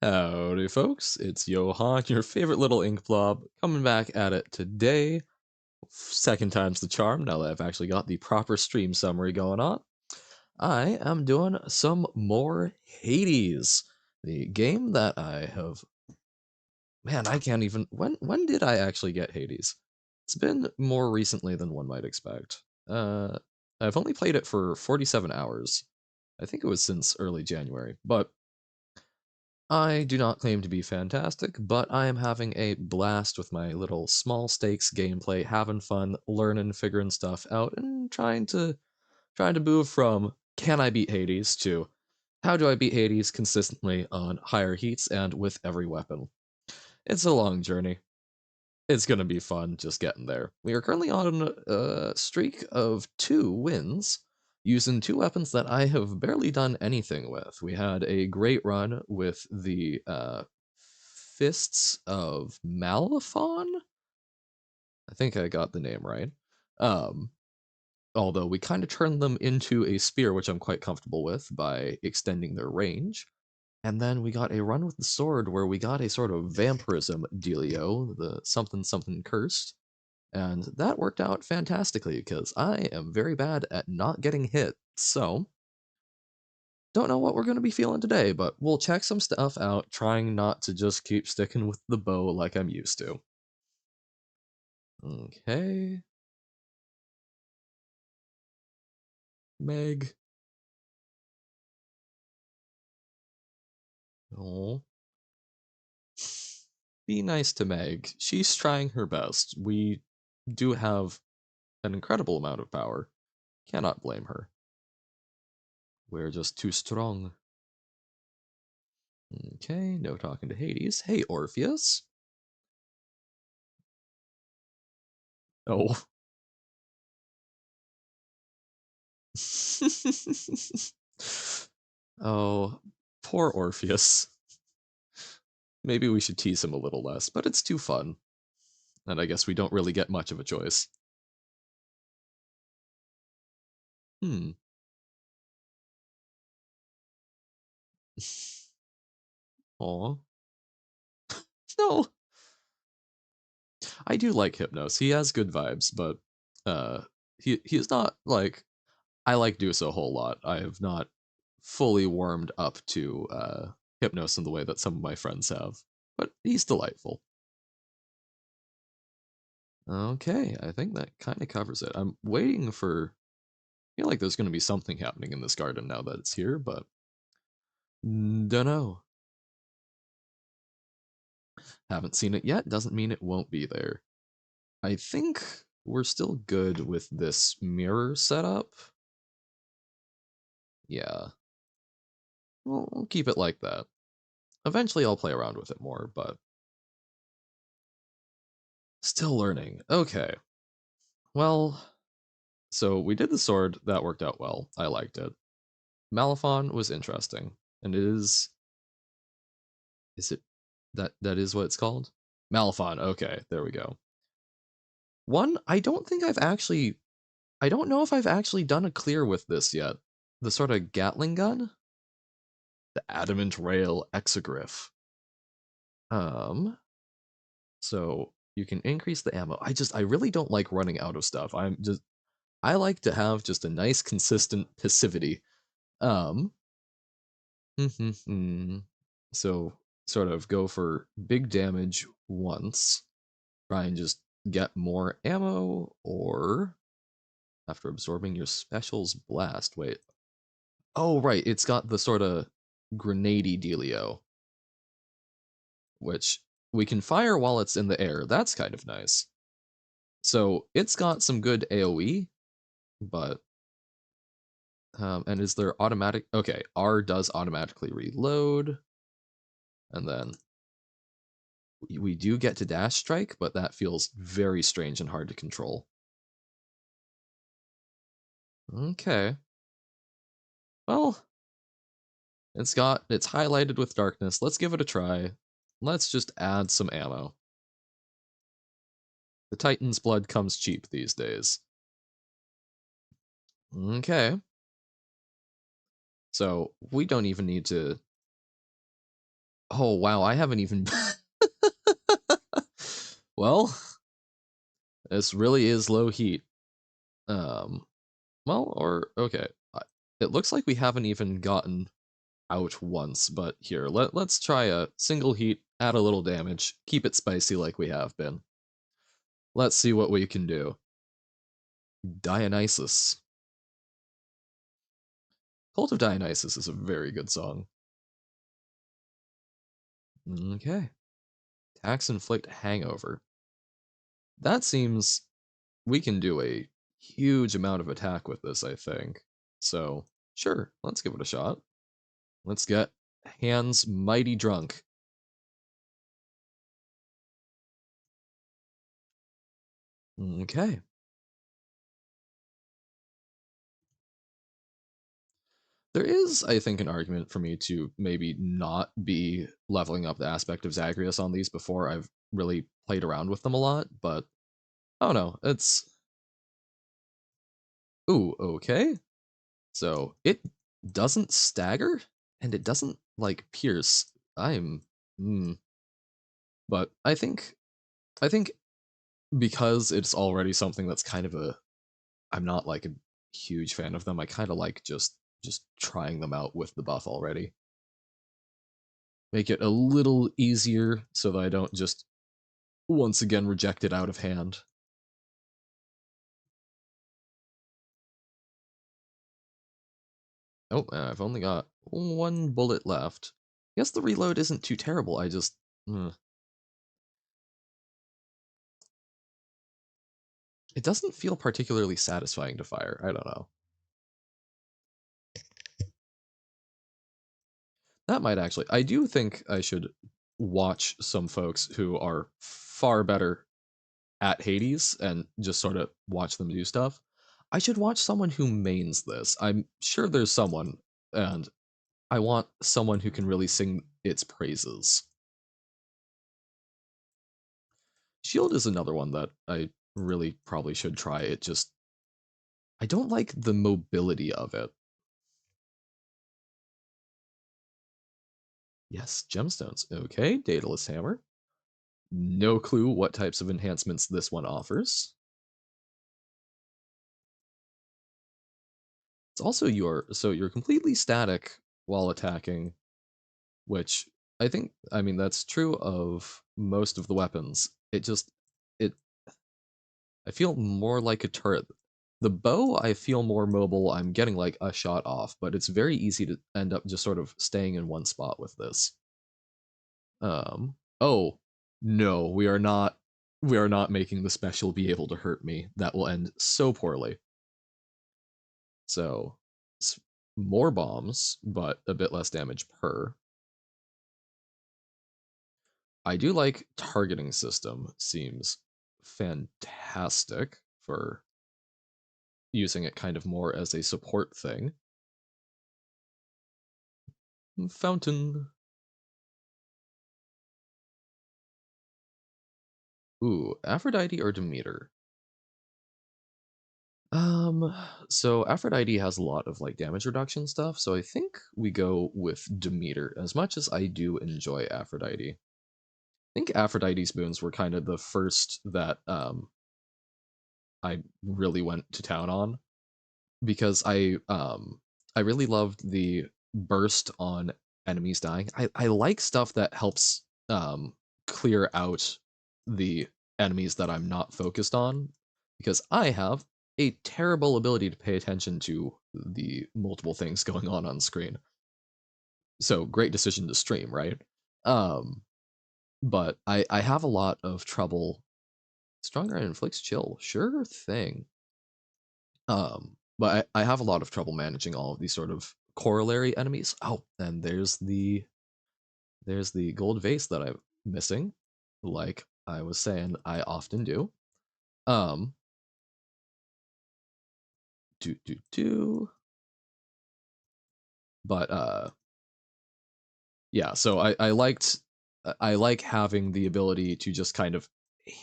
Howdy, folks. It's Johan, your favorite little ink blob, coming back at it today. Second time's the charm, now that I've actually got the proper stream summary going on. I am doing some more Hades, the game that I have. Man, I can't even. When did I actually get Hades? It's been more recently than one might expect. I've only played it for 47 hours. I think it was since early January, but I do not claim to be fantastic, but I am having a blast with my little small stakes gameplay, having fun, learning, figuring stuff out, and trying to move from can I beat Hades to how do I beat Hades consistently on higher heats and with every weapon. It's a long journey. It's gonna be fun just getting there. We are currently on a streak of 2 wins, using 2 weapons that I have barely done anything with. We had a great run with the Fists of Malifon? I think I got the name right. Um, Although we kind of turned them into a spear, which I'm quite comfortable with by extending their range. And then we got a run with the sword where we got a sort of vampirism dealio, the something something cursed. And that worked out fantastically because I am very bad at not getting hit. So, don't know what we're going to be feeling today, but we'll check some stuff out, trying not to just keep sticking with the bow like I'm used to. Okay, Meg. Oh, be nice to Meg. She's trying her best. We do have an incredible amount of power. Cannot blame her. We're just too strong. Okay, no talking to Hades. Hey, Orpheus. Oh. Oh, poor Orpheus. Maybe we should tease him a little less, but it's too fun. And I guess we don't really get much of a choice. Hmm. Aw. No! I do like Hypnos. He has good vibes, but he's not like I like Deuce a whole lot. I have not fully warmed up to Hypnos in the way that some of my friends have. But he's delightful. Okay, I think that kind of covers it. I'm waiting for. I feel like there's going to be something happening in this garden now that it's here, but don't know. Haven't seen it yet. Doesn't mean it won't be there. I think we're still good with this mirror setup. Yeah, we'll keep it like that. Eventually, I'll play around with it more, but still learning. Okay. Well, so we did the sword. That worked out well. I liked it. Malifon was interesting, and it is. Is it that is what it's called? Malifon. Okay, there we go. One, I don't think I've actually. I don't know if I've actually done a clear with this yet. The sort of Gatling gun, the adamant rail exegriff. Um, so you can increase the ammo. I really don't like running out of stuff. I like to have just a nice consistent passivity. Um, so sort of go for big damage once, try and just get more ammo, or after absorbing your special's blast. Wait. Oh right, it's got the sort of grenadey dealio, which we can fire while it's in the air. That's kind of nice. So it's got some good AoE, but and is there automatic? Okay, R does automatically reload, and then we do get to dash strike, but that feels very strange and hard to control. Okay, well, it's highlighted with darkness. Let's give it a try. Let's just add some ammo. The Titan's blood comes cheap these days. Okay. So we don't even need to. Oh, wow, I haven't even Well, this really is low heat. Um, well, or okay. It looks like we haven't even gotten out once, but here, let's try a single heat, add a little damage, keep it spicy like we have been. Let's see what we can do. Dionysus. Cult of Dionysus is a very good song. Okay. Tax Inflict Hangover. That seems we can do a huge amount of attack with this, I think. So, sure, let's give it a shot. Let's get Hands Mighty Drunk. Okay. There is, I think, an argument for me to maybe not be leveling up the aspect of Zagreus on these before I've really played around with them a lot, but I don't know. It's. Ooh, okay. So it doesn't stagger and it doesn't like pierce. I'm. Hmm. But I think because it's already something that's kind of a I'm not like a huge fan of them. I kind of like just trying them out with the buff already. Make it a little easier so that I don't just once again reject it out of hand. Oh, I've only got one bullet left. I guess the reload isn't too terrible. I just it doesn't feel particularly satisfying to fire. I don't know. That might actually. I do think I should watch some folks who are far better at Hades and just sort of watch them do stuff. I should watch someone who mains this. I'm sure there's someone, and I want someone who can really sing its praises. Shield is another one that I really probably should try. It just I don't like the mobility of it. Yes, gemstones. Okay, Daedalus Hammer. No clue what types of enhancements this one offers. It's also you're completely static while attacking, which I mean that's true of most of the weapons. It I feel more like a turret. The bow I feel more mobile. I'm getting like a shot off, but it's very easy to end up just sort of staying in one spot with this. Oh no, we are not making the special be able to hurt me. That will end so poorly. So more bombs, but a bit less damage per. I do like targeting system. Seems fantastic for using it kind of more as a support thing. Fountain. Ooh, Aphrodite or Demeter? Um, so Aphrodite has a lot of like damage reduction stuff, so I think we go with Demeter. As much as I do enjoy Aphrodite, I think Aphrodite's boons were kind of the first that I really went to town on because I really loved the burst on enemies dying. I like stuff that helps clear out the enemies that I'm not focused on because I have a terrible ability to pay attention to the multiple things going on screen. So great decision to stream, right? Um, but I have a lot of trouble. Stronger and inflicts chill, sure thing. But I have a lot of trouble managing all of these sort of corollary enemies. Oh, and there's the gold vase that I'm missing, like I was saying I often do. Um, do. But yeah. So I like having the ability to just kind of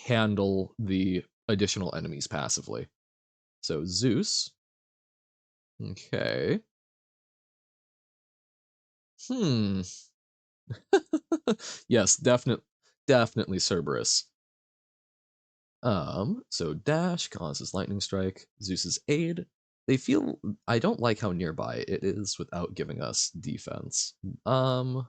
handle the additional enemies passively. So Zeus. Okay. Hmm. Yes, definitely Cerberus. So dash causes lightning strike. Zeus's aid. They feel I don't like how nearby it is without giving us defense. Um,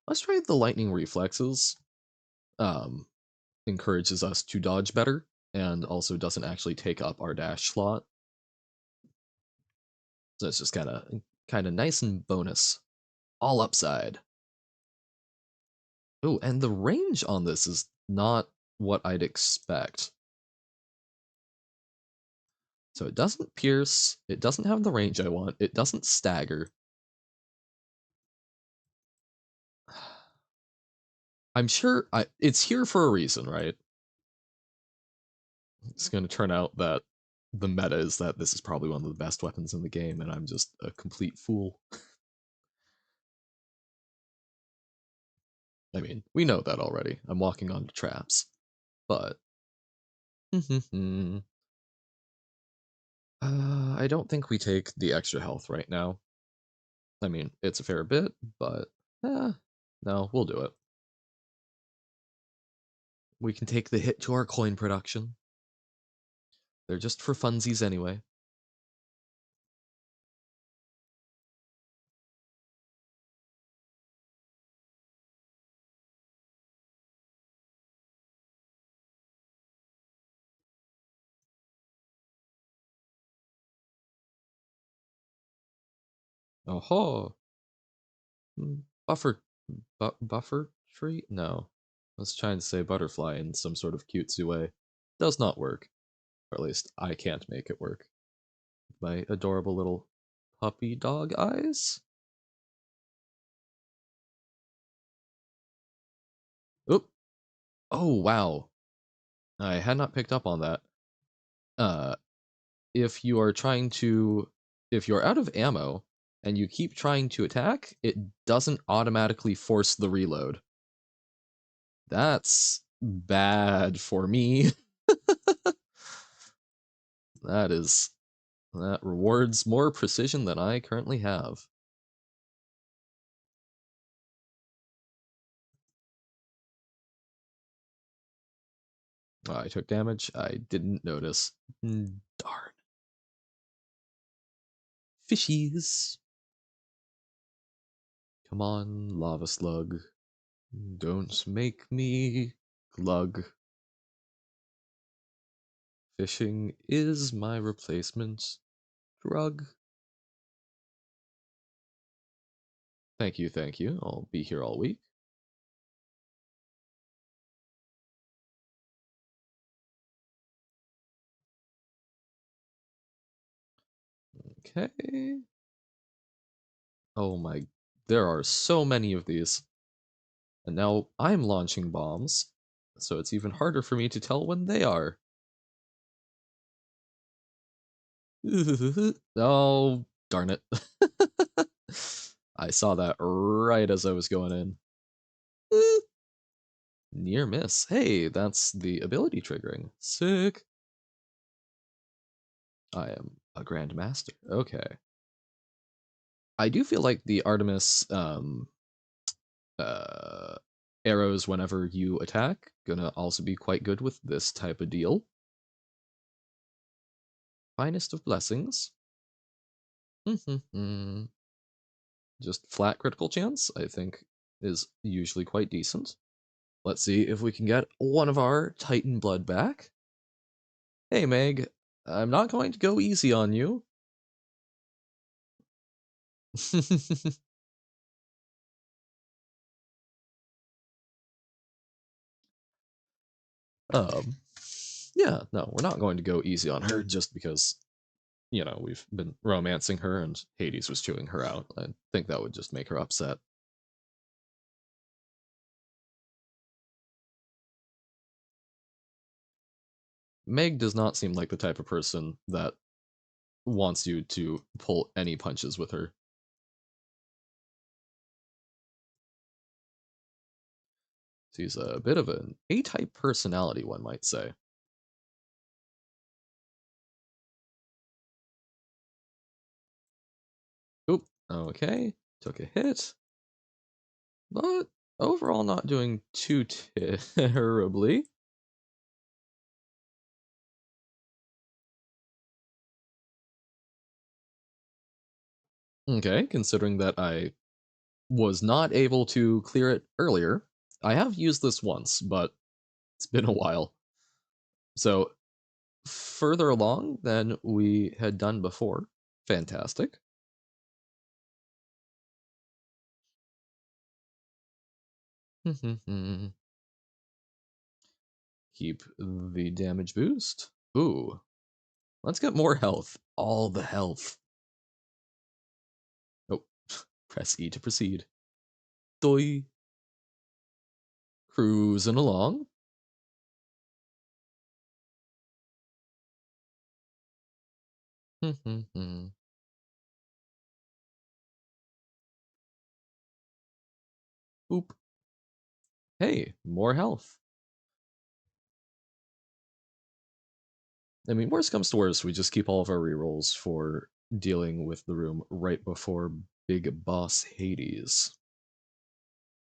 let's try the lightning reflexes. Um, encourages us to dodge better and also doesn't actually take up our dash slot. So it's just kind of nice and bonus. All upside. Oh, and the range on this is not what I'd expect. So it doesn't pierce, it doesn't have the range I want, it doesn't stagger. I'm sure it's here for a reason, right? It's going to turn out that the meta is that this is probably one of the best weapons in the game, and I'm just a complete fool. I mean, we know that already. I'm walking onto traps. But I don't think we take the extra health right now. I mean, it's a fair bit, but no, we'll do it. We can take the hit to our coin production. They're just for funsies anyway. Oh, buffer, buffer tree? No, I was trying to say butterfly in some sort of cutesy way. Does not work, or at least I can't make it work. My adorable little puppy dog eyes. Oop! Oh wow, I had not picked up on that. Uh, if you are trying to, if you're out of ammo and you keep trying to attack, it doesn't automatically force the reload. That's bad for me. That is that rewards more precision than I currently have. Oh, I took damage. I didn't notice. Darn. Fishies. Come on, lava slug. Don't make me glug. Fishing is my replacement drug. Thank you, thank you. I'll be here all week. Okay. Oh my, there are so many of these. And now I'm launching bombs, so it's even harder for me to tell when they are. Oh, darn it. I saw that right as I was going in. Near miss. Hey, that's the ability triggering. Sick. I am a grandmaster. Okay. I do feel like the Artemis uh, arrows whenever you attack gonna also be quite good with this type of deal. Finest of blessings. Just flat critical chance, I think, is usually quite decent. Let's see if we can get one of our Titan blood back. Hey, Meg, I'm not going to go easy on you. um, yeah, no, we're not going to go easy on her just because, we've been romancing her and Hades was chewing her out. I think that would just make her upset. Meg does not seem like the type of person that wants you to pull any punches with her. She's a bit of an A-type personality, one might say. Oop, Okay, took a hit, but overall not doing too terribly. Okay, considering that I was not able to clear it earlier, I have used this once, but it's been a while. So further along than we had done before. Fantastic. Keep the damage boost. Ooh, let's get more health. All the health. Oh, press E to proceed. Doi. Cruising along. Oop. Hey, more health. I mean, worst comes to worst, we just keep all of our rerolls for dealing with the room right before Big Boss Hades.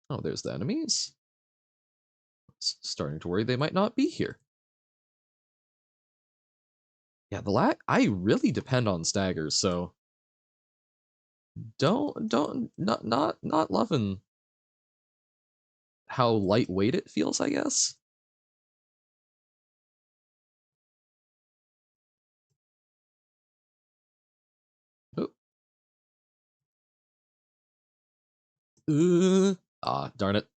Oh, there's the enemies. Starting to worry they might not be here. Yeah, the lag. I really depend on staggers, so don't not loving how lightweight it feels. I guess. Oh, darn it!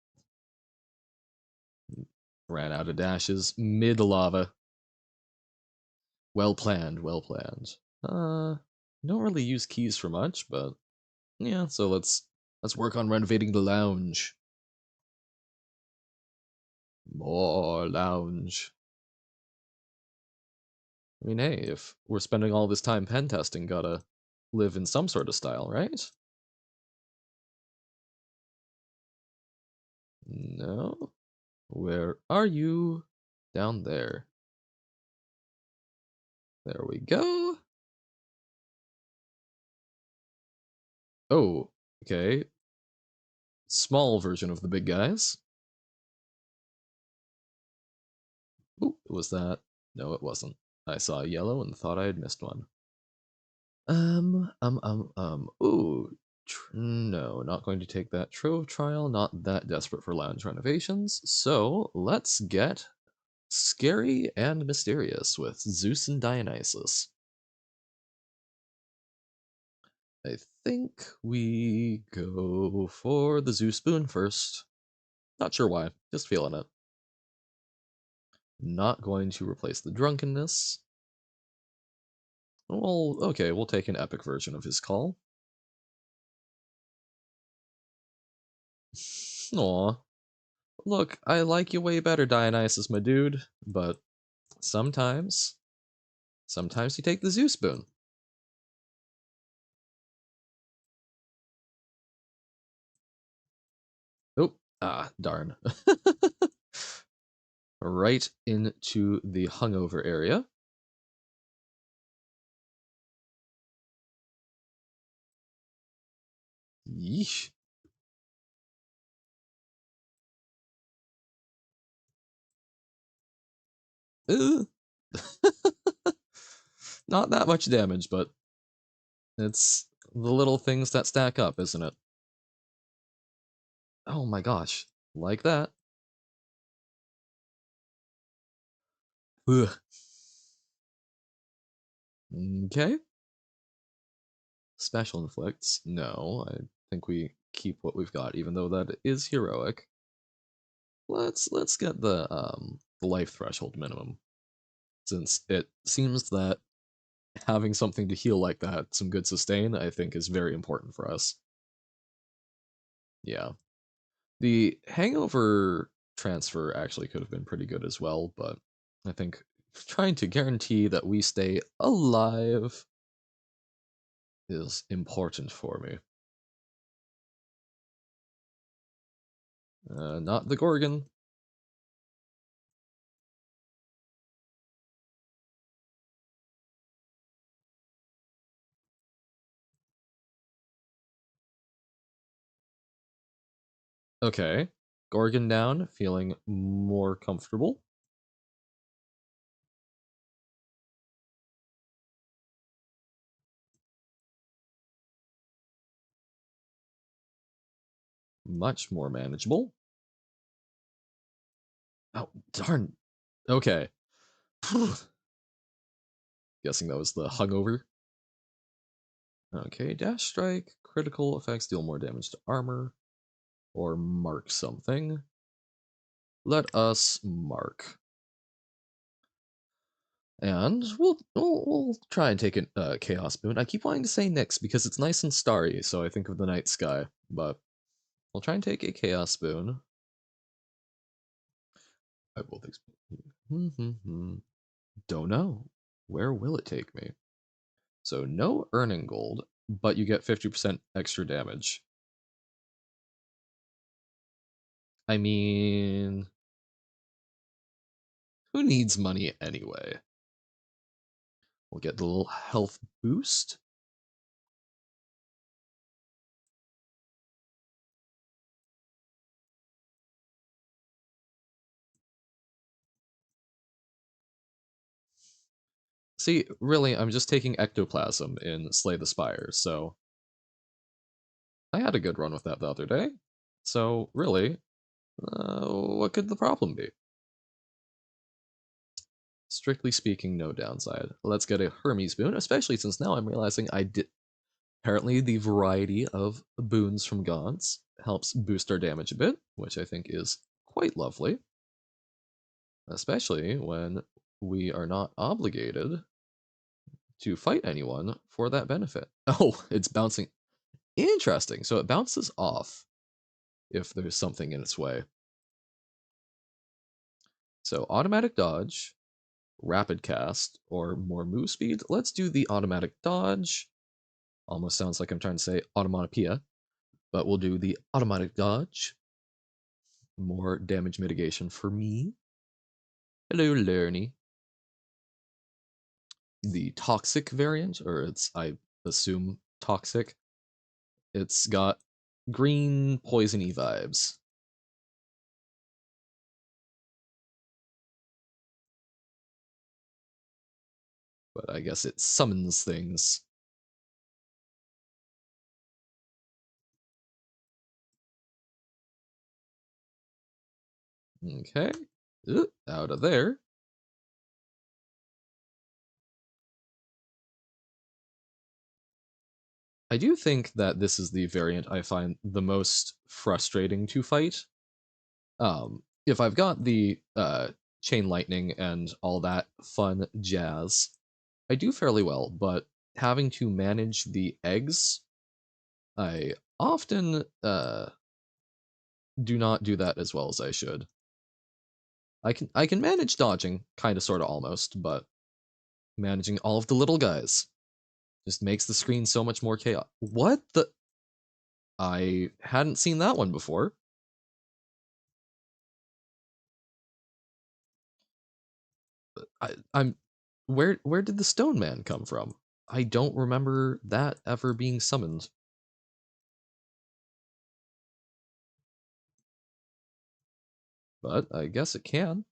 Ran out of dashes mid lava. Well planned, well planned. Don't really use keys for much, but yeah. So let's work on renovating the lounge. More lounge. I mean, hey, if we're spending all this time pen testing, gotta live in some sort of style, right? No. Where are you? Down there. There we go. Oh, okay. Small version of the big guys. Ooh, was that? No, it wasn't. I saw yellow and thought I had missed one. Ooh, no, not going to take that trove trial. Not that desperate for lounge renovations. So let's get scary and mysterious with Zeus and Dionysus. I think we go for the Zeus spoon first. Not sure why, just feeling it. Not going to replace the drunkenness. Well, okay, we'll take an epic version of his call. Aw. Look, I like you way better, Dionysus, my dude, but sometimes you take the Zeus spoon. Oh, darn. Right into the hungover area. Yeesh. Ugh. Not that much damage, but it's the little things that stack up, isn't it? Oh my gosh. Like that. Ugh. Okay. Special inflicts. No, I think we keep what we've got, even though that is heroic. Let's get the life threshold minimum, since it seems that having something to heal like that, some good sustain, I think is very important for us. Yeah. The hangover transfer actually could have been pretty good as well, but I think trying to guarantee that we stay alive is important for me. Not the Gorgon. Okay. Gorgon down, feeling more comfortable. Much more manageable. Oh, darn. Okay. Guessing that was the hungover. Okay, dash strike, critical effects deal more damage to armor, or mark something. Let us mark. And we'll try and take a Chaos Boon. I keep wanting to say Nyx because it's nice and starry, so I think of the night sky, but we'll try and take a Chaos Boon. I will think. Don't know. Where will it take me? So no earning gold, but you get 50% extra damage. I mean, who needs money anyway? We'll get the little health boost. See, really, I'm just taking ectoplasm in Slay the Spire, so I had a good run with that the other day. So, really, what could the problem be? Strictly speaking, no downside. Let's get a Hermes boon, especially since now I'm realizing I did. Apparently, the variety of boons from gods helps boost our damage a bit, which I think is quite lovely. Especially when we are not obligated to fight anyone for that benefit. Oh, it's bouncing. Interesting. So it bounces off if there's something in its way. So automatic dodge, rapid cast, or more move speed. Let's do the automatic dodge. Almost sounds like I'm trying to say automatopoeia, but we'll do the automatic dodge. More damage mitigation for me. Hello, Lerny. The toxic variant, or it's, I assume, toxic. It's got green poisony vibes. But I guess it summons things. Okay. Out of there. I do think that this is the variant I find the most frustrating to fight. If I've got the chain lightning and all that fun jazz, I do fairly well, but having to manage the eggs, I often do not do that as well as I should. I can manage dodging, kind of, sort of, almost, but managing all of the little guys just makes the screen so much more chaos. What the? I hadn't seen that one before. I'm where did the Stone Man come from? I don't remember that ever being summoned. But I guess it can.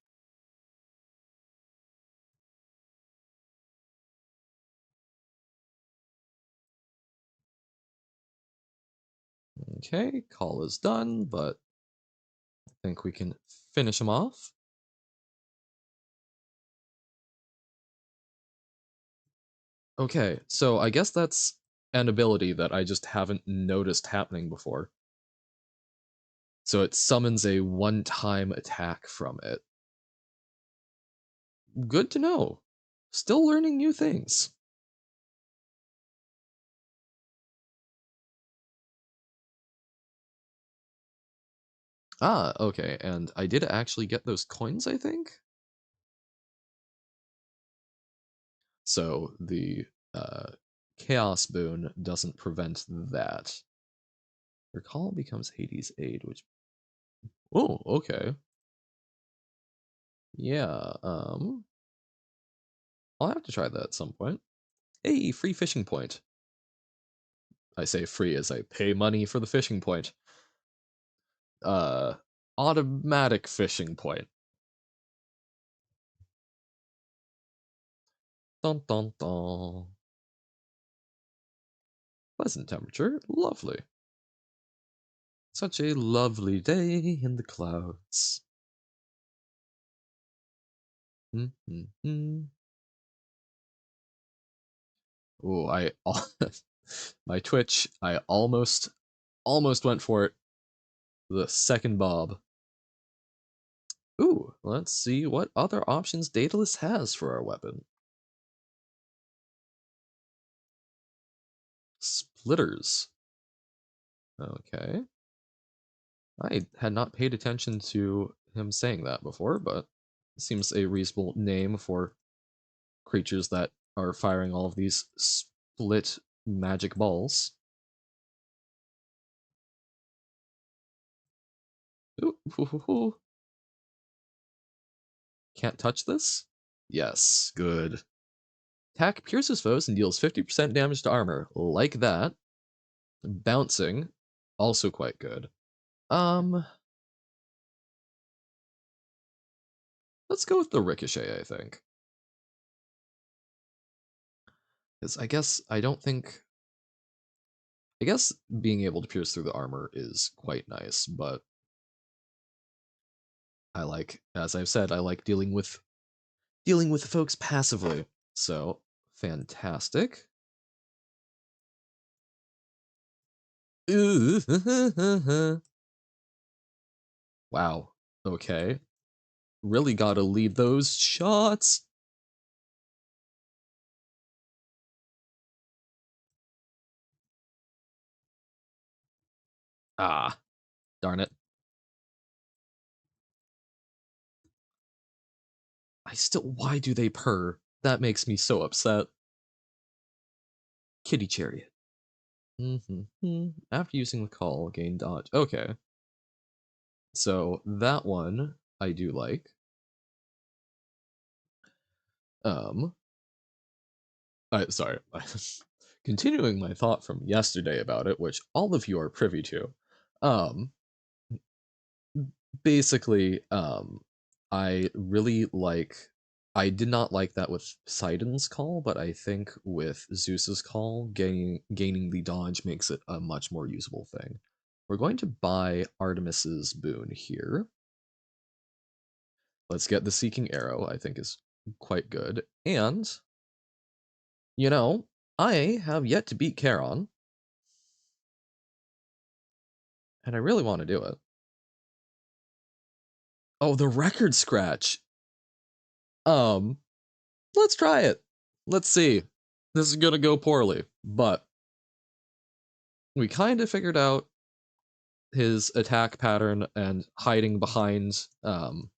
Okay, call is done, but I think we can finish him off. Okay, so I guess that's an ability that I just haven't noticed happening before. So it summons a one-time attack from it. Good to know. Still learning new things. Ah, okay, and I did actually get those coins, I think? So the Chaos Boon doesn't prevent that. Recall becomes Hades' aid, which... Oh, okay. Yeah, I'll have to try that at some point. Hey, free fishing point. I say free as I pay money for the fishing point. uh, automatic fishing point. Dun dun dun. Pleasant temperature, lovely. Such a lovely day in the clouds. Mm-hmm. Oh, my Twitch, I almost went for it. The second bob. Ooh, let's see what other options Daedalus has for our weapon. Splitters. Okay. I had not paid attention to him saying that before, but it seems a reasonable name for creatures that are firing all of these split magic balls. Ooh, hoo, hoo, hoo. Can't touch this? Yes, good. Attack pierces foes and deals 50% damage to armor. Like that. Bouncing, also quite good. Um, let's go with the ricochet, I think. Because I guess being able to pierce through the armor is quite nice, but as I've said, I like dealing with folks passively. So fantastic. Wow. Okay. Really gotta lead those shots. Ah, darn it. Why do they purr? That makes me so upset. Kitty chariot. After using the call, gain dodge. Okay. So that one I do like. Um, sorry. Continuing my thought from yesterday about it, which all of you are privy to. Um, basically, I really like. I did not like that with Poseidon's call, but I think with Zeus's call, gaining the dodge makes it a much more usable thing. We're going to buy Artemis's boon here. Let's get the Seeking Arrow, I think is quite good. And, you know, I have yet to beat Charon, and I really want to do it. Oh, the record scratch. Um, let's try it. Let's see. This is gonna go poorly, but we kind of figured out his attack pattern and hiding behind the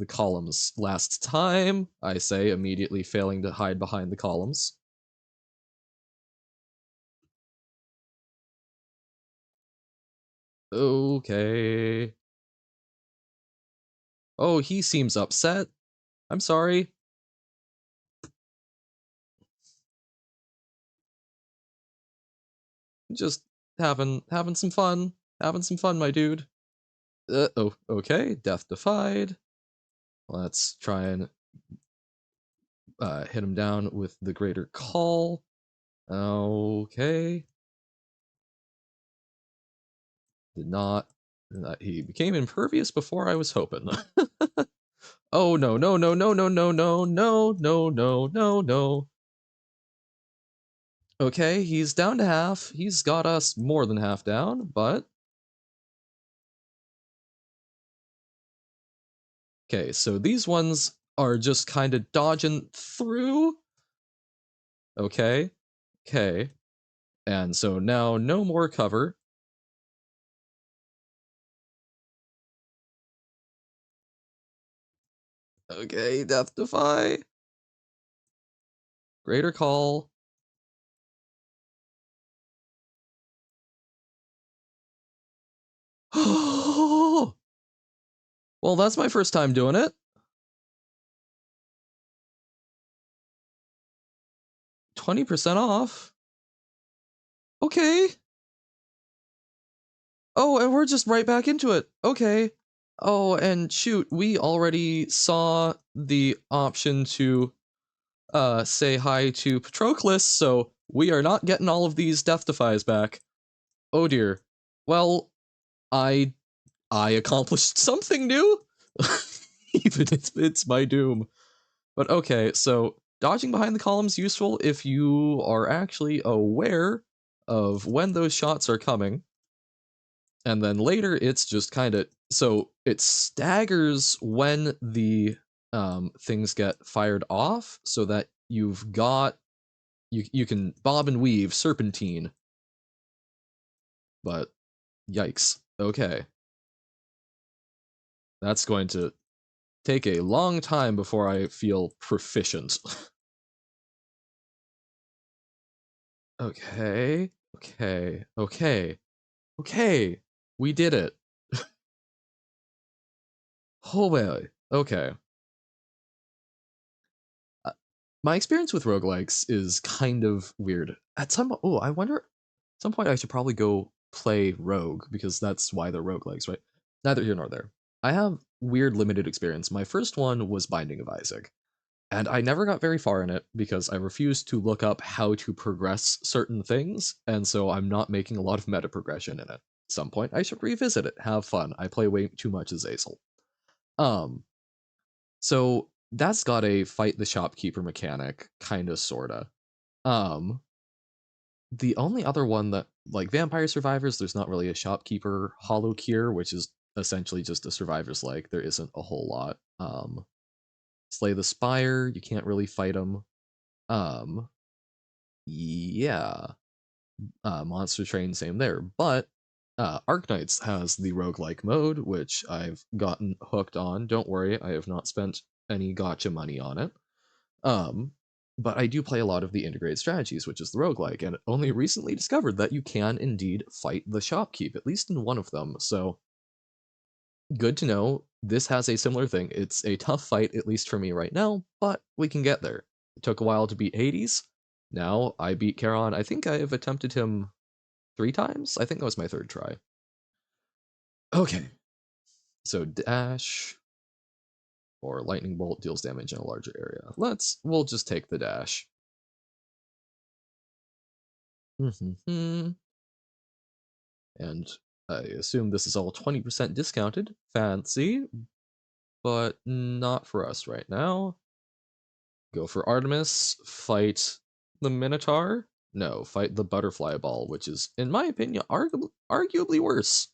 columns last time. I say immediately failing to hide behind the columns. Okay. Oh, he seems upset. I'm sorry. Just having some fun. Having some fun, my dude. Oh, okay. Death defied. Let's try and hit him down with the greater call. Okay. Did not. He became impervious before I was hoping. Oh no, no, no, no, no, no, no, no, no, no, no, no. Okay, he's down to half. He's got us more than half down, but okay, so these ones are just kind of dodging through. Okay, okay. And so now no more cover. Okay, Death Defy. Greater Call. Well, that's my first time doing it. 20% off. Okay. Oh, and we're just right back into it. Okay. Oh, and shoot, we already saw the option to say hi to Patroclus, so we are not getting all of these death defies back. Oh dear. Well, I I accomplished something new. Even if it's my doom. But okay, so dodging behind the columns useful if you are actually aware of when those shots are coming. And then later it's just kind of so it staggers when the things get fired off so that you've got you can bob and weave serpentine, but yikes. Okay. That's going to take a long time before I feel proficient. Okay. Okay. Okay. Okay. We did it. Oh boy. Okay. Uh, my experience with roguelikes is kind of weird. At some I wonder at some point I should probably go play Rogue because that's why they're roguelikes, right? Neither here nor there. I have weird limited experience. My first one was Binding of Isaac. And I never got very far in it because I refused to look up how to progress certain things, and so I'm not making a lot of meta progression in it. At some point, I should revisit it, have fun. I play way too much as Azel. Um, so that's got a fight the shopkeeper mechanic, kinda sorta. Um, the only other one that like Vampire Survivors, there's not really a shopkeeper hollow cure, which is essentially just a survivor's like. There isn't a whole lot. Slay the Spire, you can't really fight them. Um, yeah, Monster Train, same there. But Arknights has the roguelike mode, which I've gotten hooked on. Don't worry, I have not spent any gotcha money on it. Um, but I do play a lot of the integrated strategies, which is the roguelike, and only recently discovered that you can indeed fight the shopkeep, at least in one of them. So good to know. This has a similar thing. It's a tough fight, at least for me right now, but we can get there. It took a while to beat Hades. Now I beat Charon. I think I have attempted him 3 times. I think that was my third try. Okay, so dash or lightning bolt deals damage in a larger area. We'll just take the dash. And I assume this is all 20% discounted. Fancy, but not for us right now. Go for Artemis, fight the Minotaur. No, fight the Butterfly Ball, which is, in my opinion, arguably worse.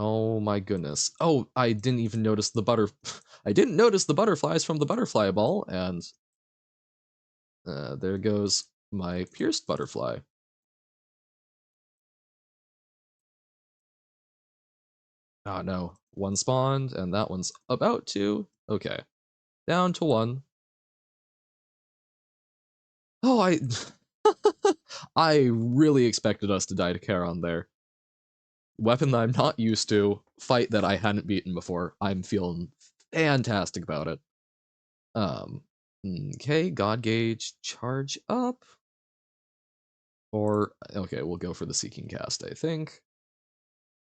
Oh my goodness. Oh, I didn't even notice the I didn't notice the butterflies from the Butterfly Ball, and there goes my pierced butterfly. Ah, no. One spawned, and that one's about to. Okay. Down to one. Oh, I I really expected us to die to Charon there. Weapon that I'm not used to, fight that I hadn't beaten before. I'm feeling fantastic about it. Um, okay, God Gauge, charge up. Or, okay, we'll go for the Seeking Cast, I think.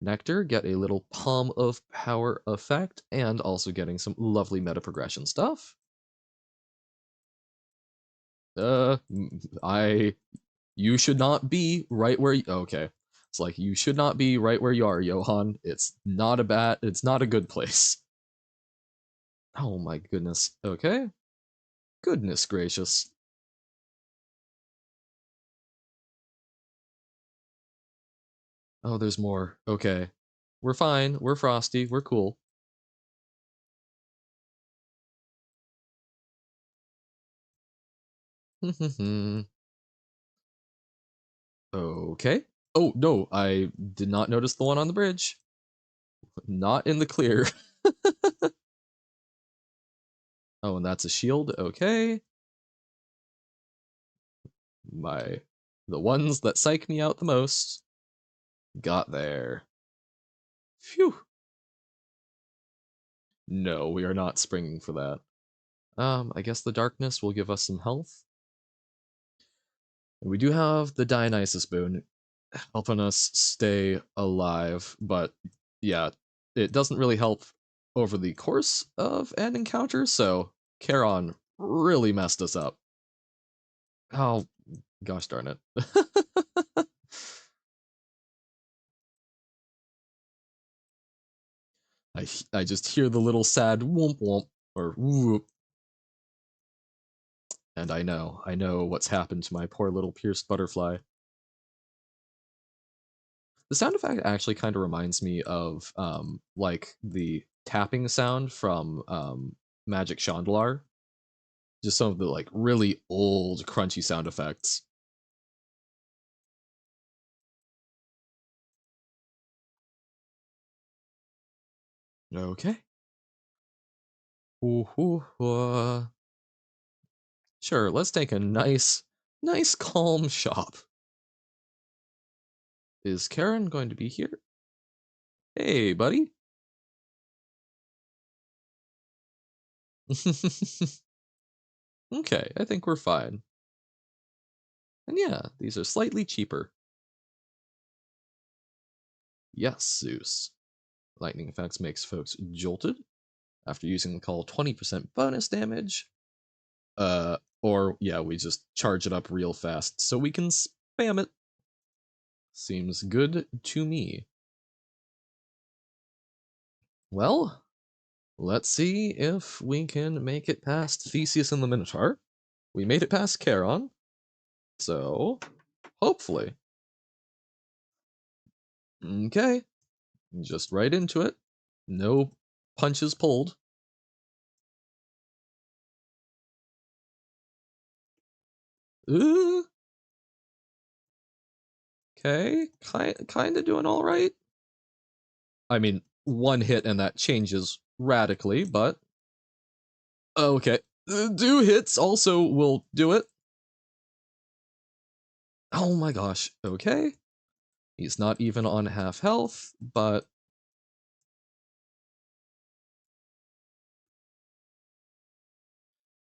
Nectar, get a little Palm of Power effect, and also getting some lovely meta progression stuff. I you should not be right where you, okay. It's like you should not be right where you are, Johan. It's not a good place. Oh my goodness. Okay. Goodness gracious. Oh, there's more. Okay. We're fine. We're frosty. We're cool. Okay. Oh, no, I did not notice the one on the bridge. Not in the clear. Oh, and that's a shield. Okay. My the ones that psych me out the most got there. Phew. No, we are not springing for that. I guess the darkness will give us some health. And we do have the Dionysus boon. helping us stay alive, but yeah, it doesn't really help over the course of an encounter, so Charon really messed us up. Oh, gosh darn it. I just hear the little sad womp womp or whoop, and I know what's happened to my poor little pierced butterfly. The sound effect actually kind of reminds me of like the tapping sound from Magic Chandelar. Just some of the like really old crunchy sound effects. Okay. Ooh, ooh, sure, let's take a nice calm shop. Is Karen going to be here? Hey, buddy. Okay, I think we're fine. And yeah, these are slightly cheaper. Yes, Zeus. Lightning effects makes folks jolted. After using the call 20% bonus damage. Or yeah, we just charge it up real fast so we can spam it. Seems good to me. Well, let's see if we can make it past Theseus and the Minotaur. We made it past Charon, so hopefully. Okay, just right into it. No punches pulled. Ooh, okay, kind of doing all right. I mean, one hit and that changes radically, but okay. Do hits also will do it. Oh my gosh. Okay. He's not even on half health, but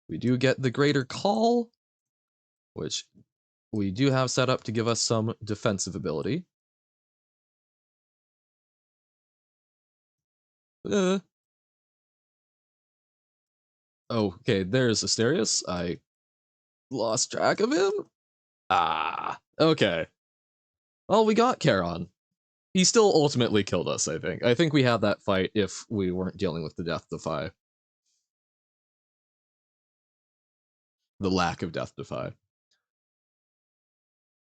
we do get the greater call, which we do have set up to give us some defensive ability. Uh, okay, there's Asterius. I lost track of him. Ah, okay. Well, we got Charon. He still ultimately killed us, I think. I think we had that fight if we weren't dealing with the Death Defy. The lack of Death Defy.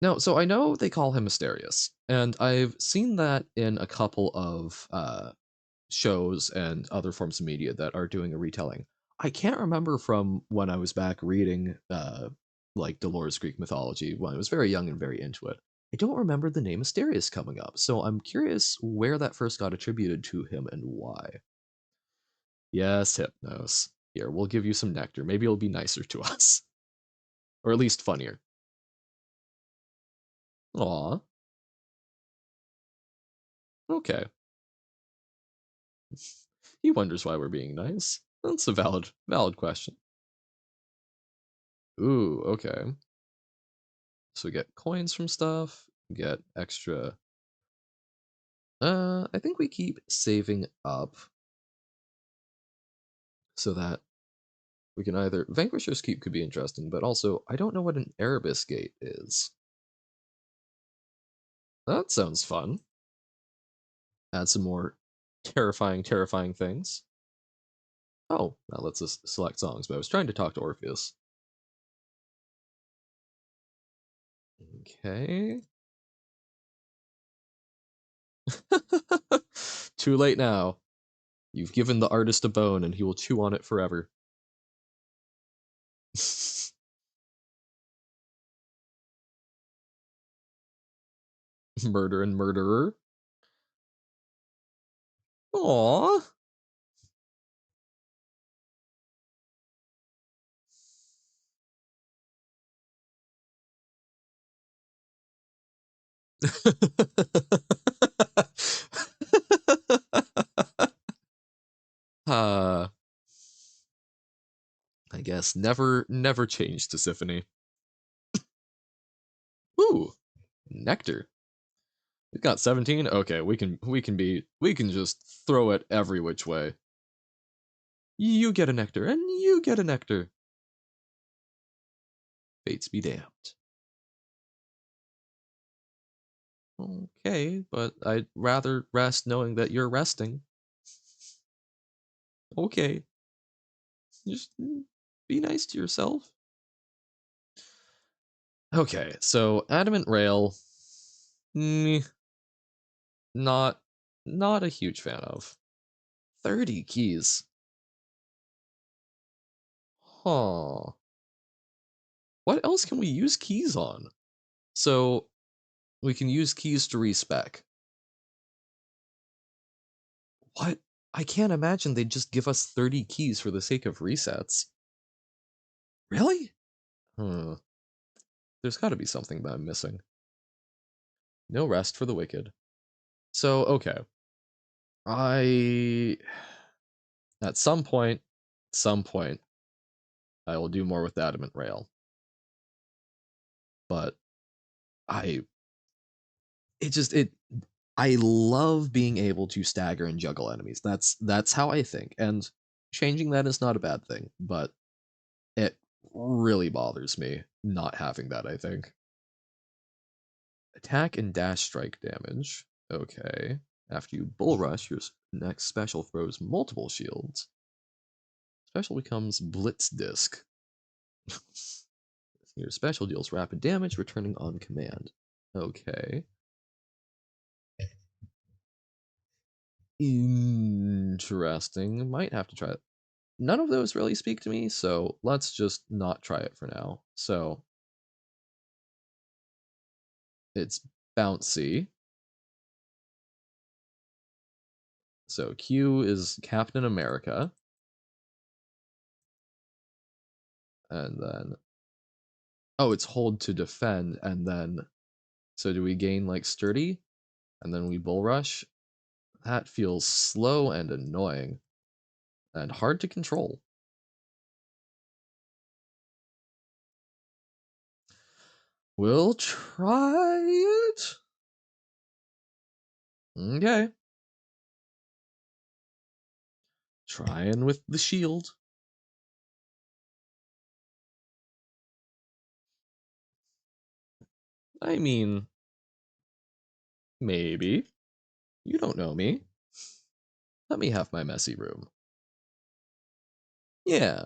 No, so I know they call him Asterius, and I've seen that in a couple of shows and other forms of media that are doing a retelling. I can't remember from when I was back reading like Dolores Greek mythology when I was very young and very into it. I don't remember the name Asterius coming up, so I'm curious where that first got attributed to him and why. Yes, Hypnos. Here, we'll give you some nectar. Maybe it'll be nicer to us, or at least funnier. Aw, okay. He wonders why we're being nice. That's a valid question. Ooh, okay. So we get coins from stuff, get extra. I think we keep saving up so that we can either Vanquisher's Keep could be interesting, but also I don't know what an Erebus Gate is. That sounds fun. Add some more terrifying things. Oh, that lets us select songs, but I was trying to talk to Orpheus. Okay. Too late now. You've given the artist a bone and he will chew on it forever. Murder and murderer. Aww. uh, I guess never change to Symphony. Ooh, nectar. We've got 17. Okay, we can just throw it every which way. You get a nectar, and you get a nectar. Fates be damned. Okay, but I'd rather rest knowing that you're resting. Okay, just be nice to yourself. Okay, so adamant rail, mm, not not a huge fan of. 30 keys. Huh. What else can we use keys on? So we can use keys to respec. What? I can't imagine they'd just give us 30 keys for the sake of resets. Really? Hmm. There's got to be something that I'm missing. No rest for the wicked. So, okay. I at some point, I will do more with the adamant rail. But I it just it I love being able to stagger and juggle enemies. That's how I think. And changing that is not a bad thing, but it really bothers me not having that, I think. Attack and dash strike damage. Okay. After you bull rush, your next special throws multiple shields. Special becomes Blitz Disc. Your special deals rapid damage, returning on command. Okay. Interesting. Might have to try it. None of those really speak to me, so let's just not try it for now. So it's bouncy. So Q is Captain America. And then, oh, it's hold to defend. And then, so do we gain like sturdy? And then we bull rush? That feels slow and annoying and hard to control. We'll try it. Okay. Trying with the shield. I mean, maybe. You don't know me. Let me have my messy room. Yeah.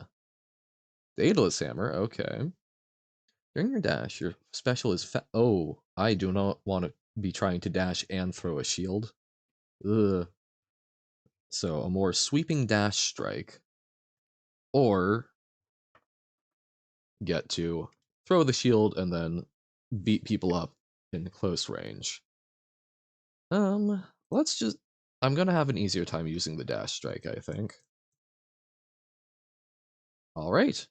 Daedalus Hammer, okay. During your dash, your special is oh, I do not want to be trying to dash and throw a shield. Ugh. So a more sweeping dash strike. Or get to throw the shield and then beat people up in close range. Let's just I'm gonna have an easier time using the dash strike, I think. Alright.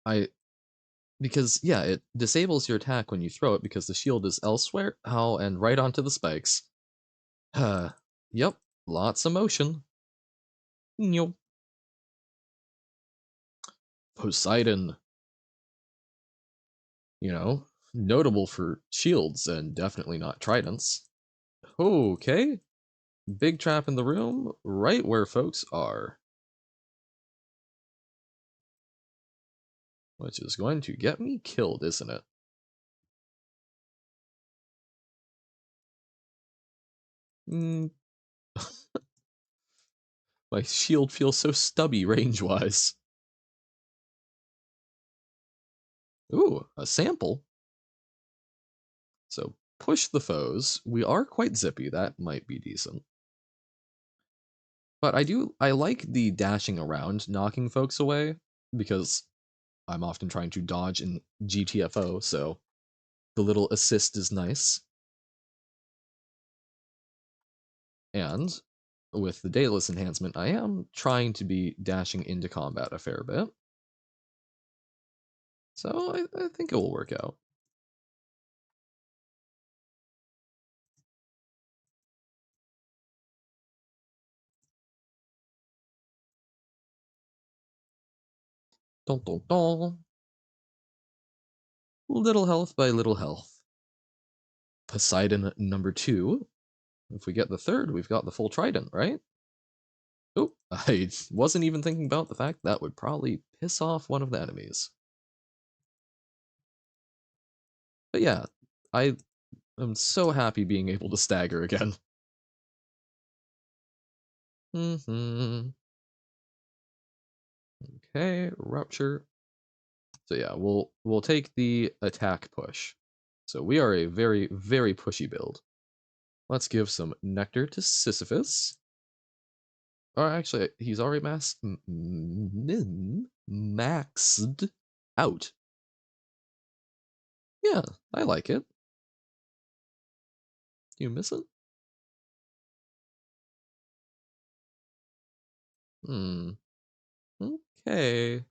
I because yeah, it disables your attack when you throw it because the shield is elsewhere. Oh, and right onto the spikes. Yep, lots of motion. Yup. Poseidon, notable for shields and definitely not tridents. Okay, big trap in the room, right where folks are. Which is going to get me killed, isn't it? Mm, my shield feels so stubby range-wise. Ooh, a sample. So push the foes. We are quite zippy. That might be decent. But I like the dashing around, knocking folks away, because I'm often trying to dodge in GTFO, so the little assist is nice. And with the Daedalus enhancement, I am trying to be dashing into combat a fair bit. So I think it will work out. Dun, dun, dun. Little health by little health. Poseidon number 2. If we get the third, we've got the full trident, right? Oh, I wasn't even thinking about the fact that would probably piss off one of the enemies. But yeah, I am so happy being able to stagger again. Mm-hmm. Okay, rupture. So yeah, we'll take the attack push. So we are a very, very pushy build. Let's give some nectar to Sisyphus. Or actually, he's already maxed out. Yeah, I like it. You miss it? Hmm. Okay.